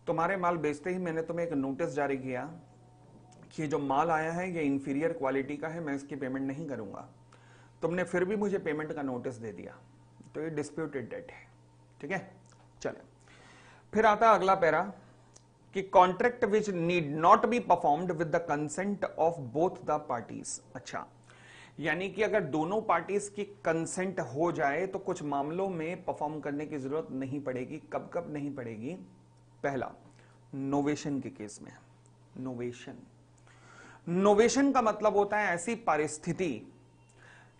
तुम्हारे माल बेचते ही मैंने तुम्हें एक नोटिस जारी किया कि जो माल आया है ये इंफीरियर क्वालिटी का है, मैं इसकी पेमेंट नहीं करूंगा। तुमने फिर भी मुझे पेमेंट का नोटिस दे दिया, तो ये डिस्प्यूटेड डेट है। ठीक है, चले फिर आता अगला पैरा कि contract which need not be performed with the consent of both the parties. अच्छा, यानी कि अगर दोनों पार्टीज की कंसेंट हो जाए तो कुछ मामलों में परफॉर्म करने की जरूरत नहीं पड़ेगी। कब कब नहीं पड़ेगी? पहला, नोवेशन के केस में। नोवेशन, नोवेशन का मतलब होता है ऐसी परिस्थिति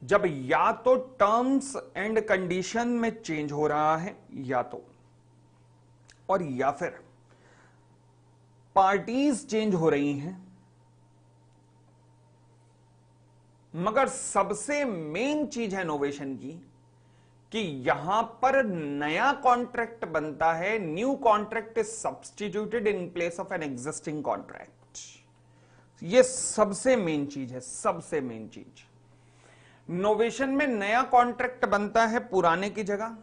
जब या तो टर्म्स एंड कंडीशन में चेंज हो रहा है, या तो और या फिर पार्टीज चेंज हो रही हैं, मगर सबसे मेन चीज है नोवेशन की कि यहां पर नया कॉन्ट्रैक्ट बनता है, new contract is substituted in place of an existing contract. ये सबसे मेन चीज है, सबसे मेन चीज। नोवेशन में नया कॉन्ट्रैक्ट बनता है पुराने की जगह,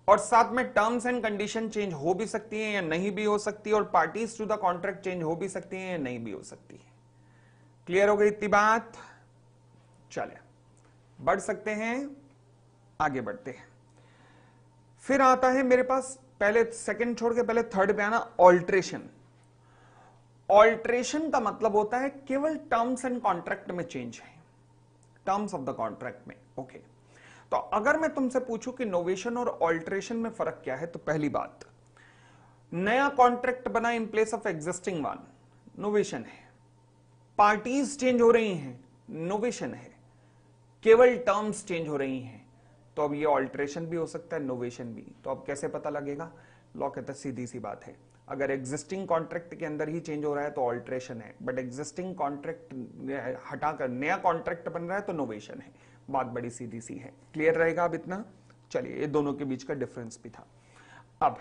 और साथ में टर्म्स एंड कंडीशन चेंज हो भी सकती है या नहीं भी हो सकती है, और parties to the contract change हो भी सकती है या नहीं भी हो सकती है। क्लियर हो गई इतनी बात? चले बढ़ सकते हैं, आगे बढ़ते हैं। फिर आता है मेरे पास, पहले सेकंड छोड़ के पहले थर्ड पे आना, ऑल्ट्रेशन। ऑल्ट्रेशन का मतलब होता है केवल टर्म्स एंड कॉन्ट्रैक्ट में चेंज है, टर्म्स ऑफ द कॉन्ट्रैक्ट में। ओके, तो अगर मैं तुमसे पूछूं कि नोवेशन और ऑल्ट्रेशन में फर्क क्या है, तो पहली बात, नया कॉन्ट्रैक्ट बना in place of existing one, novation है। पार्टीज चेंज हो रही हैं, नोवेशन है। केवल टर्म्स चेंज हो रही हैं, तो अब ये ऑल्ट्रेशन भी हो सकता है, नोवेशन भी। तो अब कैसे पता लगेगा? लॉ कहता है सीधी सी बात है, अगर एग्जिस्टिंग कॉन्ट्रैक्ट के अंदर ही चेंज हो रहा है तो ऑल्ट्रेशन है, बट एग्जिस्टिंग कॉन्ट्रैक्ट हटाकर नया कॉन्ट्रैक्ट बन रहा है तो नोवेशन है। बात बड़ी सीधी सी है। क्लियर रहेगा अब इतना? चलिए, ये दोनों के बीच का डिफरेंस भी था। अब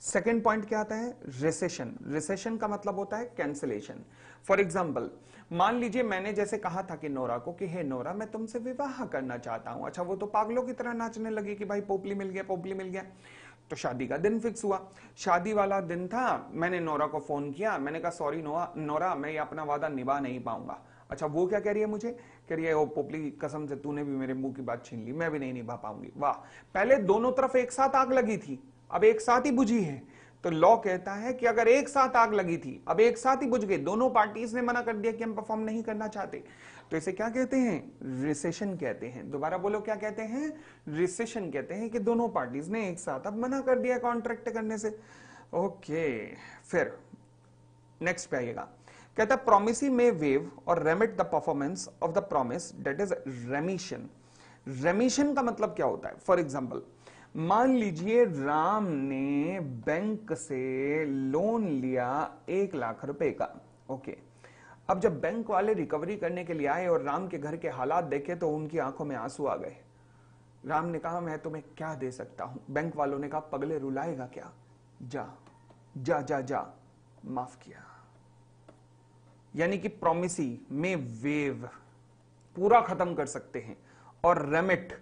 सेकेंड पॉइंट क्या आता है? रिसेशन। रिसेशन का मतलब होता है कैंसिलेशन। फॉर एग्जाम्पल, मान लीजिए मैंने जैसे कहा था कि नोरा को कि हे नोरा, मैं तुमसे विवाह करना चाहता हूं। अच्छा, वो तो पागलों की तरह नाचने लगी कि भाई पोपली मिल गया, पोपली मिल गया। तो शादी का दिन फिक्स हुआ। शादी वाला दिन था, मैंने नोरा को फोन किया, मैंने कहा सॉरी नोरा, मैं ये अपना वादा निभा नहीं पाऊंगा। अच्छा, वो क्या कह रही है मुझे? कह रही है ओ पोपली, कसम से तूने भी मेरे मुंह की बात छीन ली, मैं भी नहीं निभा पाऊंगी। वाह, पहले दोनों तरफ एक साथ आग लगी थी, अब एक साथ ही बुझी है। तो लॉ कहता है कि अगर एक साथ आग लगी थी, अब एक साथ ही बुझ गई, दोनों पार्टीज ने मना कर दिया कि हम परफॉर्म नहीं करना चाहते, तो इसे क्या कहते हैं? रिसेशन कहते हैं। दोबारा बोलो, क्या कहते हैं? रिसेशन कहते हैं कि दोनों पार्टीज ने एक साथ अब मना कर दिया कॉन्ट्रैक्ट करने से। ओके, फिर नेक्स्ट पे आइएगा। कहता है प्रोमिसी में वेव और remit the performance of the promise, date is remission. Remission का मतलब क्या होता है? फॉर एग्जाम्पल, मान लीजिए राम ने बैंक से लोन लिया 1,00,000 रुपए का। ओके, अब जब बैंक वाले रिकवरी करने के लिए आए और राम के घर के हालात देखे तो उनकी आंखों में आंसू आ गए। राम ने कहा मैं तुम्हें क्या दे सकता हूं? बैंक वालों ने कहा पगले रुलाएगा क्या, जा जा जा जा, माफ किया। यानी कि प्रोमिसी में वेव पूरा खत्म कर सकते हैं, और रेमिट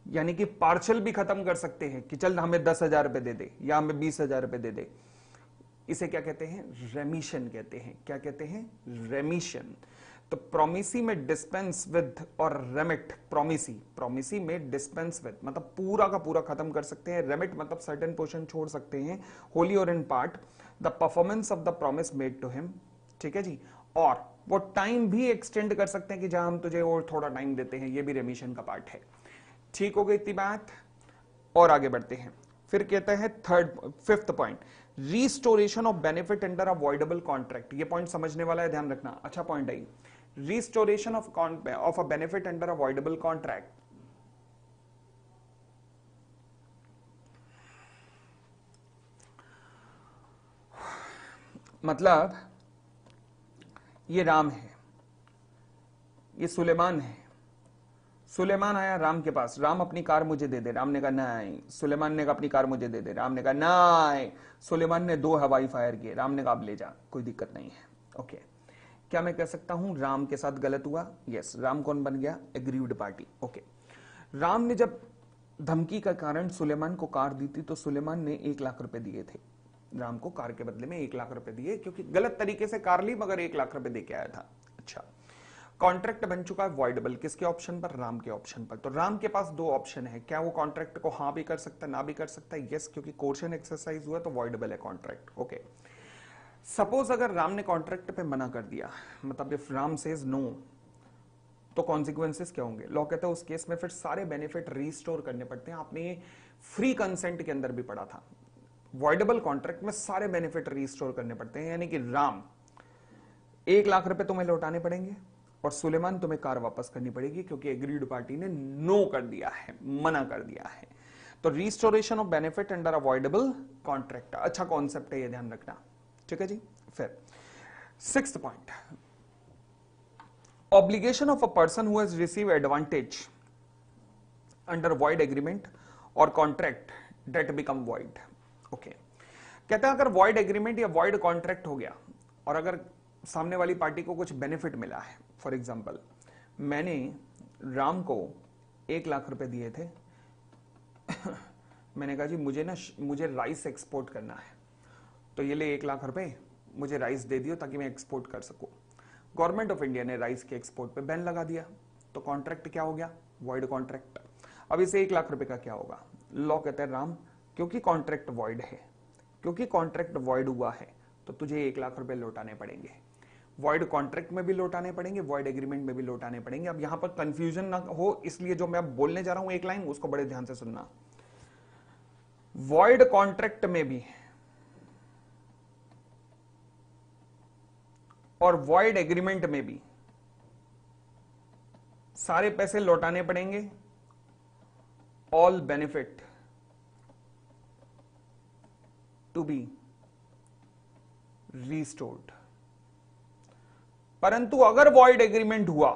यानी कि पार्शल भी खत्म कर सकते हैं कि चल हमें 10,000 रुपए दे दे या हमें 20,000 रुपए दे दे। इसे क्या कहते हैं? रेमिशन कहते हैं। क्या कहते हैं? रेमिशन। तो प्रोमिसी में डिस्पेंस विद और रेमिट, प्रोमिसी में डिस्पेंस विद मतलब पूरा का पूरा खत्म कर सकते हैं, रेमिट मतलब सर्टेन पोर्शन छोड़ सकते हैं, होली और in part the performance of the promise made to him. ठीक है जी, और वो टाइम भी एक्सटेंड कर सकते हैं कि जहां हम तुझे और थोड़ा टाइम देते हैं, ये भी रेमिशन का पार्ट है। ठीक हो गई इतनी बात? और आगे बढ़ते हैं। फिर कहता है fifth point, restoration of benefit under avoidable contract. ये पॉइंट समझने वाला है, ध्यान रखना, अच्छा पॉइंट है। Restoration of a benefit under avoidable contract मतलब ये राम है, ये सुलेमान है। सुलेमान आया राम के पास, राम अपनी कार मुझे दे दे। राम ने कहा नहीं। सुलेमान ने कहा अपनी कार मुझे दे दे। राम ने कहा नहीं। सुलेमान ने 2 हवाई फायर किए। राम ने कहा अब ले जा, कोई दिक्कत नहीं है। ओके, क्या मैं कह सकता हूं राम के साथ गलत हुआ? यस, राम कौन बन गया? Aggrieved party. ओके, राम ने जब धमकी का कारण सुलेमान को कार दी थी तो सुलेमान ने 1,00,000 रुपए दिए थे राम को, कार के बदले में 1,00,000 रुपए दिए, क्योंकि गलत तरीके से कार ली मगर 1,00,000 रुपए दे के आया था। अच्छा, कॉन्ट्रैक्ट बन चुका है वॉइडेबल, किसके ऑप्शन पर? राम के ऑप्शन पर। तो राम के पास 2 ऑप्शन है, क्या वो कॉन्ट्रैक्ट को हाँ भी कर सकता है, ना भी कर सकता है? यस, क्योंकि कोर्शन एक्सरसाइज हुआ तो वॉइडेबल है कॉन्ट्रैक्ट। ओके, सपोज अगर राम ने कॉन्ट्रैक्ट पे मना कर दिया, मतलब इफ राम सेज नो, तो कॉन्सिक्वेंसेस क्या होंगे? लॉ कहता है उस केस में फिर सारे बेनिफिट रीस्टोर करने पड़ते हैं। आपने ये फ्री कंसेंट के अंदर भी पढ़ा था, वॉइडेबल कॉन्ट्रैक्ट में सारे बेनिफिट रीस्टोर करने पड़ते हैं। यानी कि राम 1,00,000 रुपए तुम्हें लौटाने पड़ेंगे और सुलेमान तुम्हें कार वापस करनी पड़ेगी, क्योंकि एग्रीड पार्टी ने नो कर दिया है, मना कर दिया है। तो restoration of benefit under avoidable contract, अच्छा कॉन्सेप्ट है, ये ध्यान रखना। ठीक है जी। फिर 6th point, obligation of a person who has receive advantage under void agreement और contract that become void. Okay, कहते हैं अगर वॉइड एग्रीमेंट या वॉइड कॉन्ट्रैक्ट हो गया और अगर सामने वाली पार्टी को कुछ बेनिफिट मिला है, फॉर एग्जाम्पल मैंने राम को 1 लाख रुपए दिए थे मैंने कहा जी मुझे राइस एक्सपोर्ट करना है, तो ये ले 1 लाख रुपए मुझे राइस दे दियो ताकि मैं एक्सपोर्ट कर सकूं। गवर्नमेंट ऑफ इंडिया ने राइस के एक्सपोर्ट पे बैन लगा दिया, तो कॉन्ट्रैक्ट क्या हो गया? Void contract. अब इसे 1 लाख रुपए का क्या होगा? लॉ कहता है राम, क्योंकि कॉन्ट्रैक्ट वॉइड है, क्योंकि कॉन्ट्रैक्ट वॉइड हुआ है, तो तुझे 1 लाख रुपए लौटाने पड़ेंगे। वॉइड कॉन्ट्रैक्ट में भी लौटाने पड़ेंगे, वॉइड एग्रीमेंट में भी लौटाने पड़ेंगे। अब यहां पर कंफ्यूजन ना हो, इसलिए जो मैं बोलने जा रहा हूं एक लाइन, उसको बड़े ध्यान से सुनना। वॉइड कॉन्ट्रैक्ट में भी और वॉइड एग्रीमेंट में भी सारे पैसे लौटाने पड़ेंगे, all benefit to be restored. परंतु अगर वॉइड एग्रीमेंट हुआ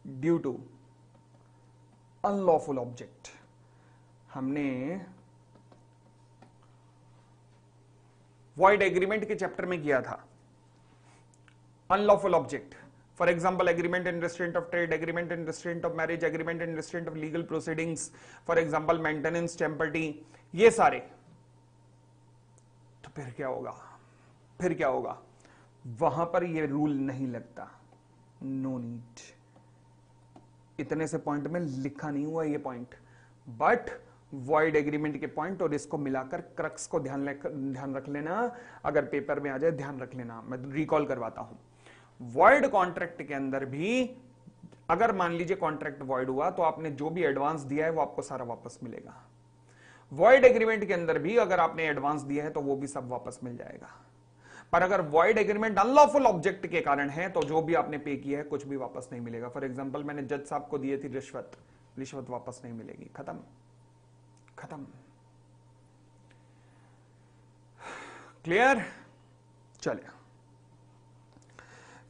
ड्यू टू अनलॉफुल ऑब्जेक्ट, हमने वॉइड एग्रीमेंट के चैप्टर में किया था, unlawful object, for example agreement in restraint of trade, agreement in restraint of marriage, agreement in restraint of legal proceedings, for example maintenance temporary, ये सारे। तो फिर क्या होगा? फिर क्या होगा? वहां पर ये रूल नहीं लगता, नो नीड। इतने से पॉइंट में लिखा नहीं हुआ ये पॉइंट, बट वॉइड एग्रीमेंट के पॉइंट और इसको मिलाकर क्रक्स को ध्यान रख लेना, अगर पेपर में आ जाए ध्यान रख लेना, मैं रिकॉल करवाता हूं। वॉइड कॉन्ट्रैक्ट के अंदर भी अगर मान लीजिए कॉन्ट्रैक्ट वॉइड हुआ तो आपने जो भी एडवांस दिया है वो आपको सारा वापस मिलेगा। वॉइड एग्रीमेंट के अंदर भी अगर आपने एडवांस दिया है तो वो भी सब वापस मिल जाएगा। पर अगर वॉइड एग्रीमेंट अनलॉफुल ऑब्जेक्ट के कारण है तो जो भी आपने पे किया है कुछ भी वापस नहीं मिलेगा। फॉर एग्जांपल मैंने जज साहब को दिए थी रिश्वत वापस नहीं मिलेगी, खत्म खत्म। क्लियर? चलिए,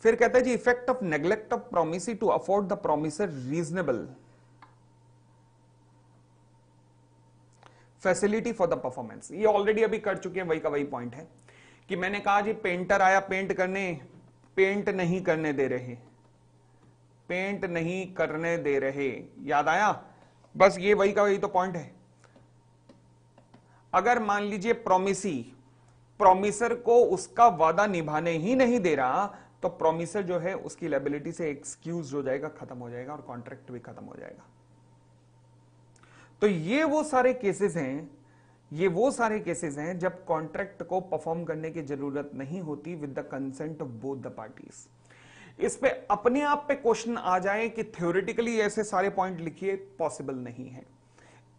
फिर कहते हैं जी effect of neglect of promisee to afford the promisor reasonable facility for the performance. ये ऑलरेडी अभी कर चुके हैं, वही का वही पॉइंट है कि मैंने कहा जी पेंटर आया पेंट करने, पेंट नहीं करने दे रहे, पेंट नहीं करने दे रहे, याद आया? बस ये वही का वही तो पॉइंट है। अगर मान लीजिए प्रोमिसर को उसका वादा निभाने ही नहीं दे रहा तो प्रोमिसर जो है उसकी लायबिलिटी से एक्सक्यूज हो जाएगा, खत्म हो जाएगा और कॉन्ट्रैक्ट भी खत्म हो जाएगा। तो ये वो सारे केसेस हैं जब कॉन्ट्रैक्ट को परफॉर्म करने की जरूरत नहीं होती with the consent of both the parties. इस पे अपने आप पे क्वेश्चन आ जाए कि थ्योरेटिकली ऐसे सारे पॉइंट लिखिए, पॉसिबल नहीं है।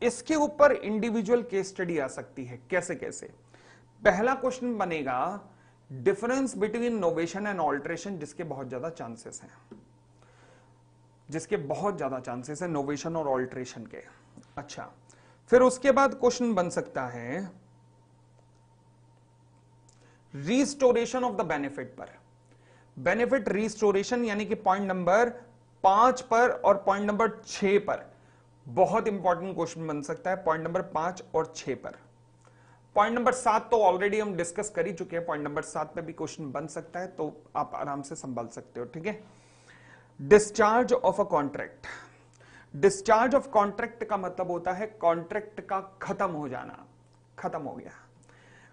इसके ऊपर इंडिविजुअल केस स्टडी आ सकती है। कैसे कैसे? पहला क्वेश्चन बनेगा difference between novation and alteration, जिसके बहुत ज्यादा चांसेस हैं नोवेशन और ऑल्ट्रेशन के। अच्छा, फिर उसके बाद क्वेश्चन बन सकता है रिस्टोरेशन ऑफ द बेनिफिट पर। बेनिफिट रिस्टोरेशन यानी कि पॉइंट नंबर 5 पर और पॉइंट नंबर 6 पर बहुत इंपॉर्टेंट क्वेश्चन बन सकता है, पॉइंट नंबर 5 और 6 पर। पॉइंट नंबर 7 तो ऑलरेडी हम डिस्कस कर ही चुके हैं, पॉइंट नंबर 7 पे भी क्वेश्चन बन सकता है, तो आप आराम से संभाल सकते हो। ठीक है। Discharge of a contract. Discharge of contract का मतलब होता है कॉन्ट्रैक्ट का खत्म हो जाना, खत्म हो गया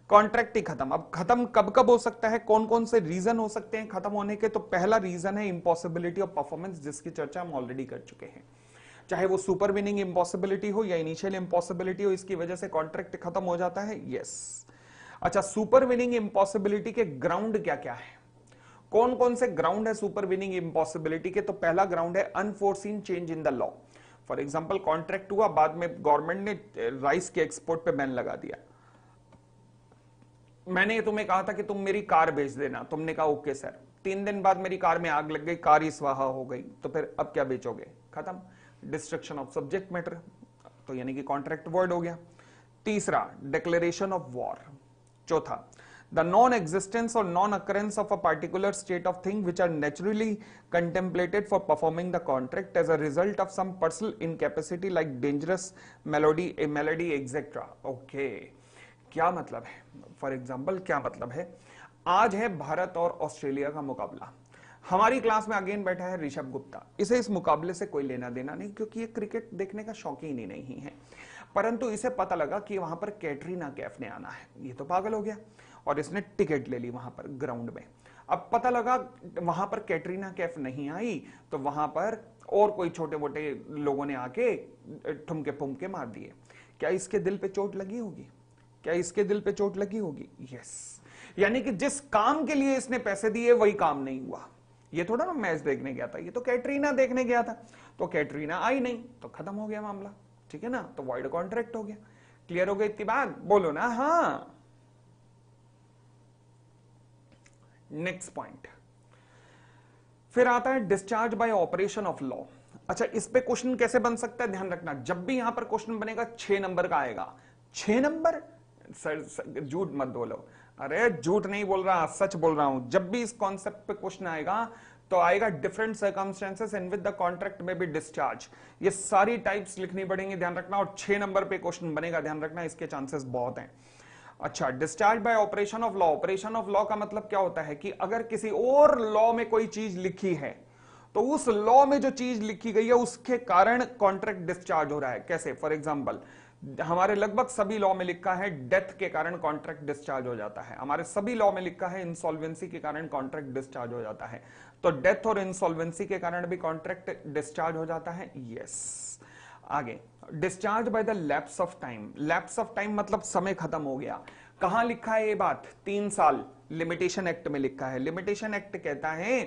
कॉन्ट्रैक्ट ही खत्म। अब खत्म कब कब हो सकता है, कौन कौन से रीजन हो सकते हैं खत्म होने के? तो पहला रीजन है इम्पॉसिबिलिटी ऑफ परफॉर्मेंस, जिसकी चर्चा हम ऑलरेडी कर चुके हैं। चाहे वो सुपर विनिंग इम्पॉसिबिलिटी हो या इनिशियल इम्पॉसिबिलिटी हो, इसकी वजह से कॉन्ट्रैक्ट खत्म हो जाता है। यस। अच्छा, सुपर विनिंग इम्पॉसिबिलिटी के ग्राउंड क्या क्या है, कौन कौन से ग्राउंड है सुपर विनिंग इम्पॉसिबिलिटी के? तो पहला ग्राउंड है unforeseen change in the law. For example contract हुआ, बाद में गवर्नमेंट ने राइस के एक्सपोर्ट पे बैन लगा दिया। मैंने तुम्हें कहा था कि तुम मेरी कार बेच देना, तुमने कहा ओके सर। 3 दिन बाद मेरी कार में आग लग गई, कार ही स्वाहा हो गई, तो फिर अब क्या बेचोगे? खत्म। डिस्ट्रक्शन ऑफ सब्जेक्ट मैटर, तो यानी कि कॉन्ट्रैक्ट वर्ड हो गया। तीसरा, डिक्लेरेशन ऑफ वॉर। चौथा, the non-existence or non-occurrence of a particular state of thing which are naturally contemplated for performing the contract as a result of some personal incapacity like dangerous malady etc. Okay, क्या मतलब है? For example क्या मतलब है? आज है भारत और Australia का मुकाबला। हमारी क्लास में अगेन बैठा है ऋषभ गुप्ता। इसे इस मुकाबले से कोई लेना देना नहीं, क्योंकि ये क्रिकेट देखने का शौकीन ही नहीं है। परंतु इसे पता लगा कि वहां पर कैटरीना कैफ ने आना है। ये तो पागल हो गया और इसने टिकट ले ली वहां पर ग्राउंड में। अब पता लगा वहां पर कैटरीना कैफ नहीं आई, तो वहां पर और कोई छोटे मोटे लोगों ने आके ठुमके फुमके मार दिए। क्या इसके दिल पे चोट लगी होगी? क्या इसके दिल पे चोट लगी होगी? यस। यानी कि जिस काम के लिए इसने पैसे दिए वही काम नहीं हुआ। ये थोड़ा ना मैच देखने गया था, ये तो कैटरीना देखने गया था। तो कैटरीना आई नहीं तो खत्म हो गया मामला, ठीक है ना? तो वॉइड कॉन्ट्रैक्ट हो गया। क्लियर हो गई इतनी बात? बोलो ना हाँ। नेक्स्ट पॉइंट, फिर आता है discharge by operation of law. अच्छा, इस पे क्वेश्चन कैसे बन सकता है ध्यान रखना, जब भी यहां पर क्वेश्चन बनेगा 6 नंबर का आएगा। 6 नंबर? सर झूठ मत बोलो। अरे झूठ नहीं बोल रहा, सच बोल रहा हूं। जब भी इस कॉन्सेप्ट पे क्वेश्चन आएगा तो आएगा different circumstances in with the contract में बी डिस्चार्ज। ये सारी टाइप्स लिखनी पड़ेंगी, ध्यान रखना। और 6 नंबर पे क्वेश्चन बनेगा, ध्यान रखना, इसके चांसेस बहुत हैं। अच्छा, discharge by operation of law. Operation of law का मतलब क्या होता है कि अगर किसी और लॉ में कोई चीज लिखी है तो उस लॉ में जो चीज लिखी गई है उसके कारण कॉन्ट्रैक्ट डिस्चार्ज हो रहा है। कैसे? फॉर एग्जांपल, हमारे लगभग सभी लॉ में लिखा है डेथ के कारण कॉन्ट्रैक्ट डिस्चार्ज हो जाता है। हमारे सभी लॉ में लिखा है इंसॉल्वेंसी के कारण कॉन्ट्रैक्ट डिस्चार्ज हो जाता है। तो डेथ और इंसॉल्वेंसी के कारण भी कॉन्ट्रैक्ट डिस्चार्ज हो जाता है। यस। आगे, discharge by the lapse of time. Lapse of time मतलब समय खत्म हो गया। कहां लिखा है ये बात? 3 साल लिमिटेशन एक्ट में लिखा है। लिमिटेशन एक्ट कहता है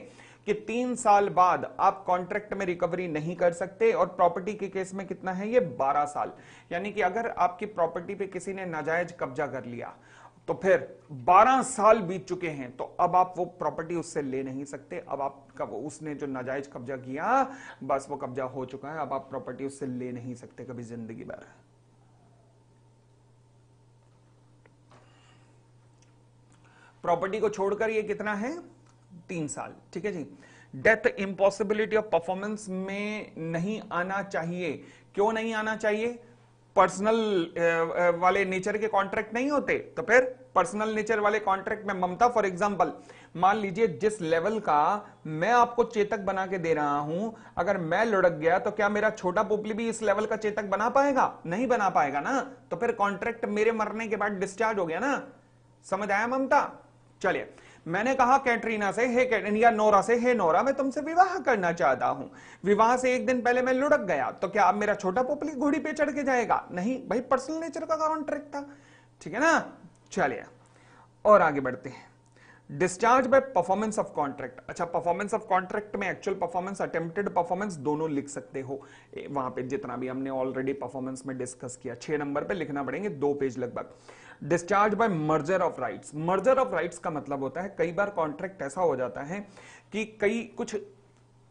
कि 3 साल बाद आप कॉन्ट्रैक्ट में रिकवरी नहीं कर सकते, और प्रॉपर्टी के केस में कितना है ये? 12 साल। यानी कि अगर आपकी प्रॉपर्टी पे किसी ने नाजायज कब्जा कर लिया तो फिर 12 साल बीत चुके हैं, तो अब आप वो प्रॉपर्टी उससे ले नहीं सकते। अब आपका उसने जो नाजायज कब्जा किया, बस वो कब्जा हो चुका है, अब आप प्रॉपर्टी उससे ले नहीं सकते कभी जिंदगी भर। प्रॉपर्टी को छोड़कर ये कितना है? 3 साल। ठीक है जी। डेथ इम्पॉसिबिलिटी ऑफ परफॉर्मेंस में नहीं आना चाहिए। क्यों नहीं आना चाहिए? पर्सनल वाले नेचर के कॉन्ट्रैक्ट नहीं होते, तो फिर पर्सनल नेचर वाले कॉन्ट्रैक्ट में ममता, फॉर एग्जांपल, मान लीजिए जिस लेवल का मैं आपको चेतक बना के दे रहा हूं, अगर मैं लुढ़क गया तो क्या मेरा छोटा पोपली भी इस लेवल का चेतक बना पाएगा? नहीं बना पाएगा ना। तो फिर कॉन्ट्रैक्ट मेरे मरने के बाद डिस्चार्ज हो गया ना। समझ आया ममता? चलिए, मैंने कहा कैटरीना से, हे कैटरीना, नोरा से, हे नोरा, मैं तुमसे विवाह करना चाहता हूं। विवाह से 1 दिन पहले मैं लुढ़क गया, तो क्या अब मेरा छोटा पोपली घोड़ी पे चढ़ के जाएगा? नहीं भाई, पर्सनल नेचर का कॉन्ट्रैक्ट था। ठीक है ना? चलिए और आगे बढ़ते हैं। Discharge by performance of contract. अच्छा, परफॉर्मेंस ऑफ कॉन्ट्रैक्ट में एक्चुअल परफॉर्मेंस, अटेम्प्टेड परफॉर्मेंस दोनों लिख सकते हो। वहां पे जितना भी हमने ऑलरेडी परफॉर्मेंस में डिस्कस किया, 6 नंबर पे लिखना पड़ेंगे, 2 पेज लगभग। Discharge by merger of rights. Merger of rights का मतलब होता है कई बार कॉन्ट्रैक्ट ऐसा हो जाता है कि कुछ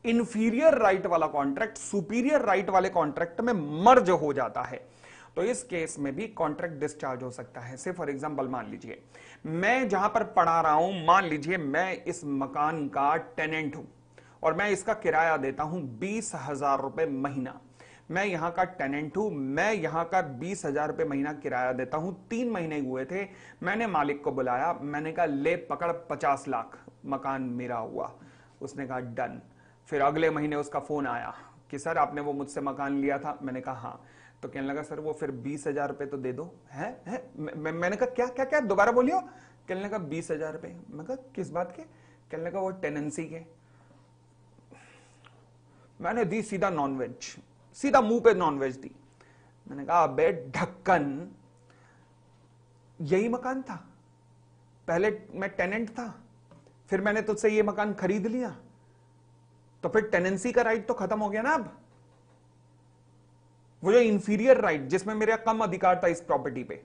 इंफीरियर राइट वाला कॉन्ट्रैक्ट सुपीरियर राइट वाले कॉन्ट्रैक्ट में मर्ज हो जाता है, तो इस केस में भी कॉन्ट्रैक्ट डिस्चार्ज हो सकता है। से फॉर एग्जांपल, मान लीजिए मैं जहां पर पढ़ा रहा हूं, मान लीजिए मैं इस मकान का टेनेंट हूं और मैं इसका किराया देता हूं 20,000 रुपए महीना। मैं यहां का टेनेंट हूं, मैं यहां का 20,000 रुपए महीना किराया देता हूं। 3 महीने हुए थे, मैंने मालिक को बुलाया, मैंने कहा ले पकड़ 50 लाख, मकान मेरा हुआ। उसने कहा डन। फिर अगले महीने उसका फोन आया कि सर आपने वो मुझसे मकान लिया था। मैंने कहा हाँ। तो कहने लगा सर वो फिर 20,000 रुपए तो दे दो। है मैंने कहा क्या क्या क्या, दोबारा बोलियो। कहने लगा 20,000 रुपए। मैं कहा किस बात के? कहने लगा वो टेनेंसी के। मैंने दी सीधा नॉनवेज, सीधा मुंह पे नॉनवेज दी। मैंने कहा अबे ढक्कन, यही मकान था, पहले मैं टेनेंट था, फिर मैंने तुझसे ये मकान खरीद लिया, तो फिर टेनेंसी का राइट तो खत्म हो गया ना। अब वो जो इंफीरियर राइट जिसमें मेरा कम अधिकार था इस प्रॉपर्टी पे,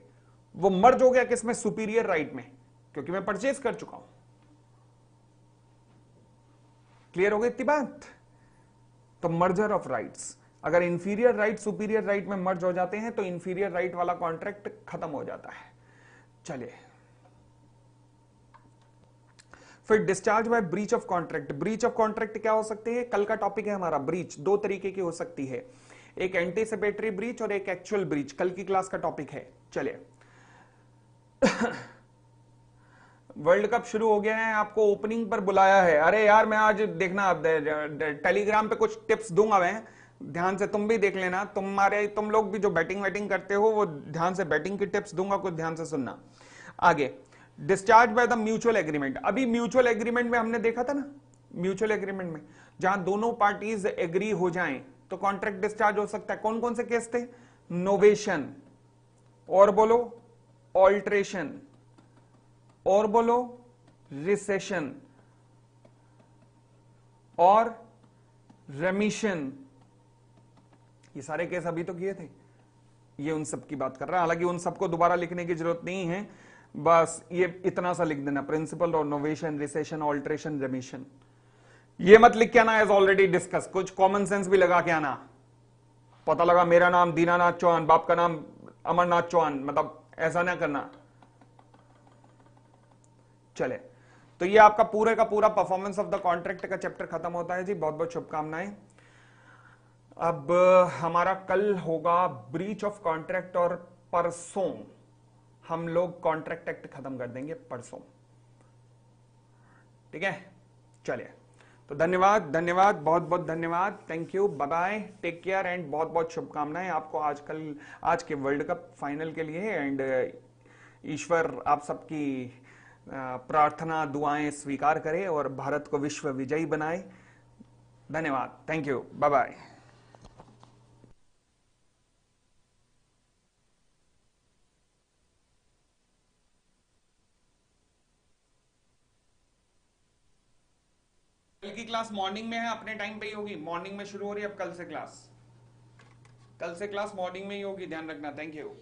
वो मर्ज हो गया किसमें? सुपीरियर राइट में, क्योंकि मैं परचेज कर चुका हूं। क्लियर हो गई इतनी बात? तो मर्जर ऑफ राइट्स, अगर इंफीरियर राइट सुपीरियर राइट में मर्ज हो जाते हैं तो इंफीरियर राइट वाला कॉन्ट्रैक्ट खत्म हो जाता है। चलिए, फिर discharge by breach of contract. Breach of contract क्या हो सकती है? कल का टॉपिक है हमारा ब्रीच, दो तरीके की हो सकती है, एक एंटीसिपेटरी ब्रीच और एक एक्चुअल ब्रीच, कल की क्लास का टॉपिक है। चलिए, वर्ल्ड कप शुरू हो गया है, आपको ओपनिंग पर बुलाया है। अरे यार मैं आज देखना टेलीग्राम पे कुछ टिप्स दूंगा मैं, ध्यान से तुम भी देख लेना, तुम लोग भी जो बैटिंग वैटिंग करते हो वो ध्यान से बैटिंग की टिप्स दूंगा, कुछ ध्यान से सुनना। आगे, discharge by the mutual agreement. अभी म्यूचुअल एग्रीमेंट में हमने देखा था ना, म्यूचुअल एग्रीमेंट में जहां दोनों पार्टीज एग्री हो जाएं तो कॉन्ट्रैक्ट डिस्चार्ज हो सकता है। कौन कौन से केस थे? नोवेशन, और बोलो ऑल्ट्रेशन, और बोलो रिसेशन, और रेमिशन। ये सारे केस अभी तो किए थे, ये उन सब की बात कर रहा है। हालांकि उन सबको दोबारा लिखने की जरूरत नहीं है, बस ये इतना सा लिख देना, प्रिंसिपल और नोवेशन, रिसेशन, ऑल्ट्रेशन, रेमिशन। ये मत लिख के आना एज ऑलरेडी डिस्कस, कुछ कॉमन सेंस भी लगा के आना। पता लगा मेरा नाम दीनानाथ चौहान, बाप का नाम अमरनाथ चौहान, मतलब ऐसा ना करना। चले, तो ये आपका पूरे का पूरा परफॉर्मेंस ऑफ द कॉन्ट्रैक्ट का चैप्टर खत्म होता है जी। बहुत बहुत शुभकामनाएं। अब हमारा कल होगा ब्रीच ऑफ कॉन्ट्रैक्ट, और परसों हम लोग कॉन्ट्रैक्ट एक्ट खत्म कर देंगे, परसों। ठीक है, चलिए, तो धन्यवाद, धन्यवाद, बहुत बहुत धन्यवाद, thank you, bye bye, take care, and बहुत बहुत शुभकामनाएं आपको आज के वर्ल्ड कप फाइनल के लिए। एंड ईश्वर आप सबकी प्रार्थना दुआएं स्वीकार करे और भारत को विश्व विजयी बनाए। धन्यवाद, थैंक यू, बाय बाय। कल की क्लास मॉर्निंग में है, अपने टाइम पे ही होगी, मॉर्निंग में शुरू हो रही है अब कल से क्लास, कल से क्लास मॉर्निंग में ही होगी, ध्यान रखना। Thank you.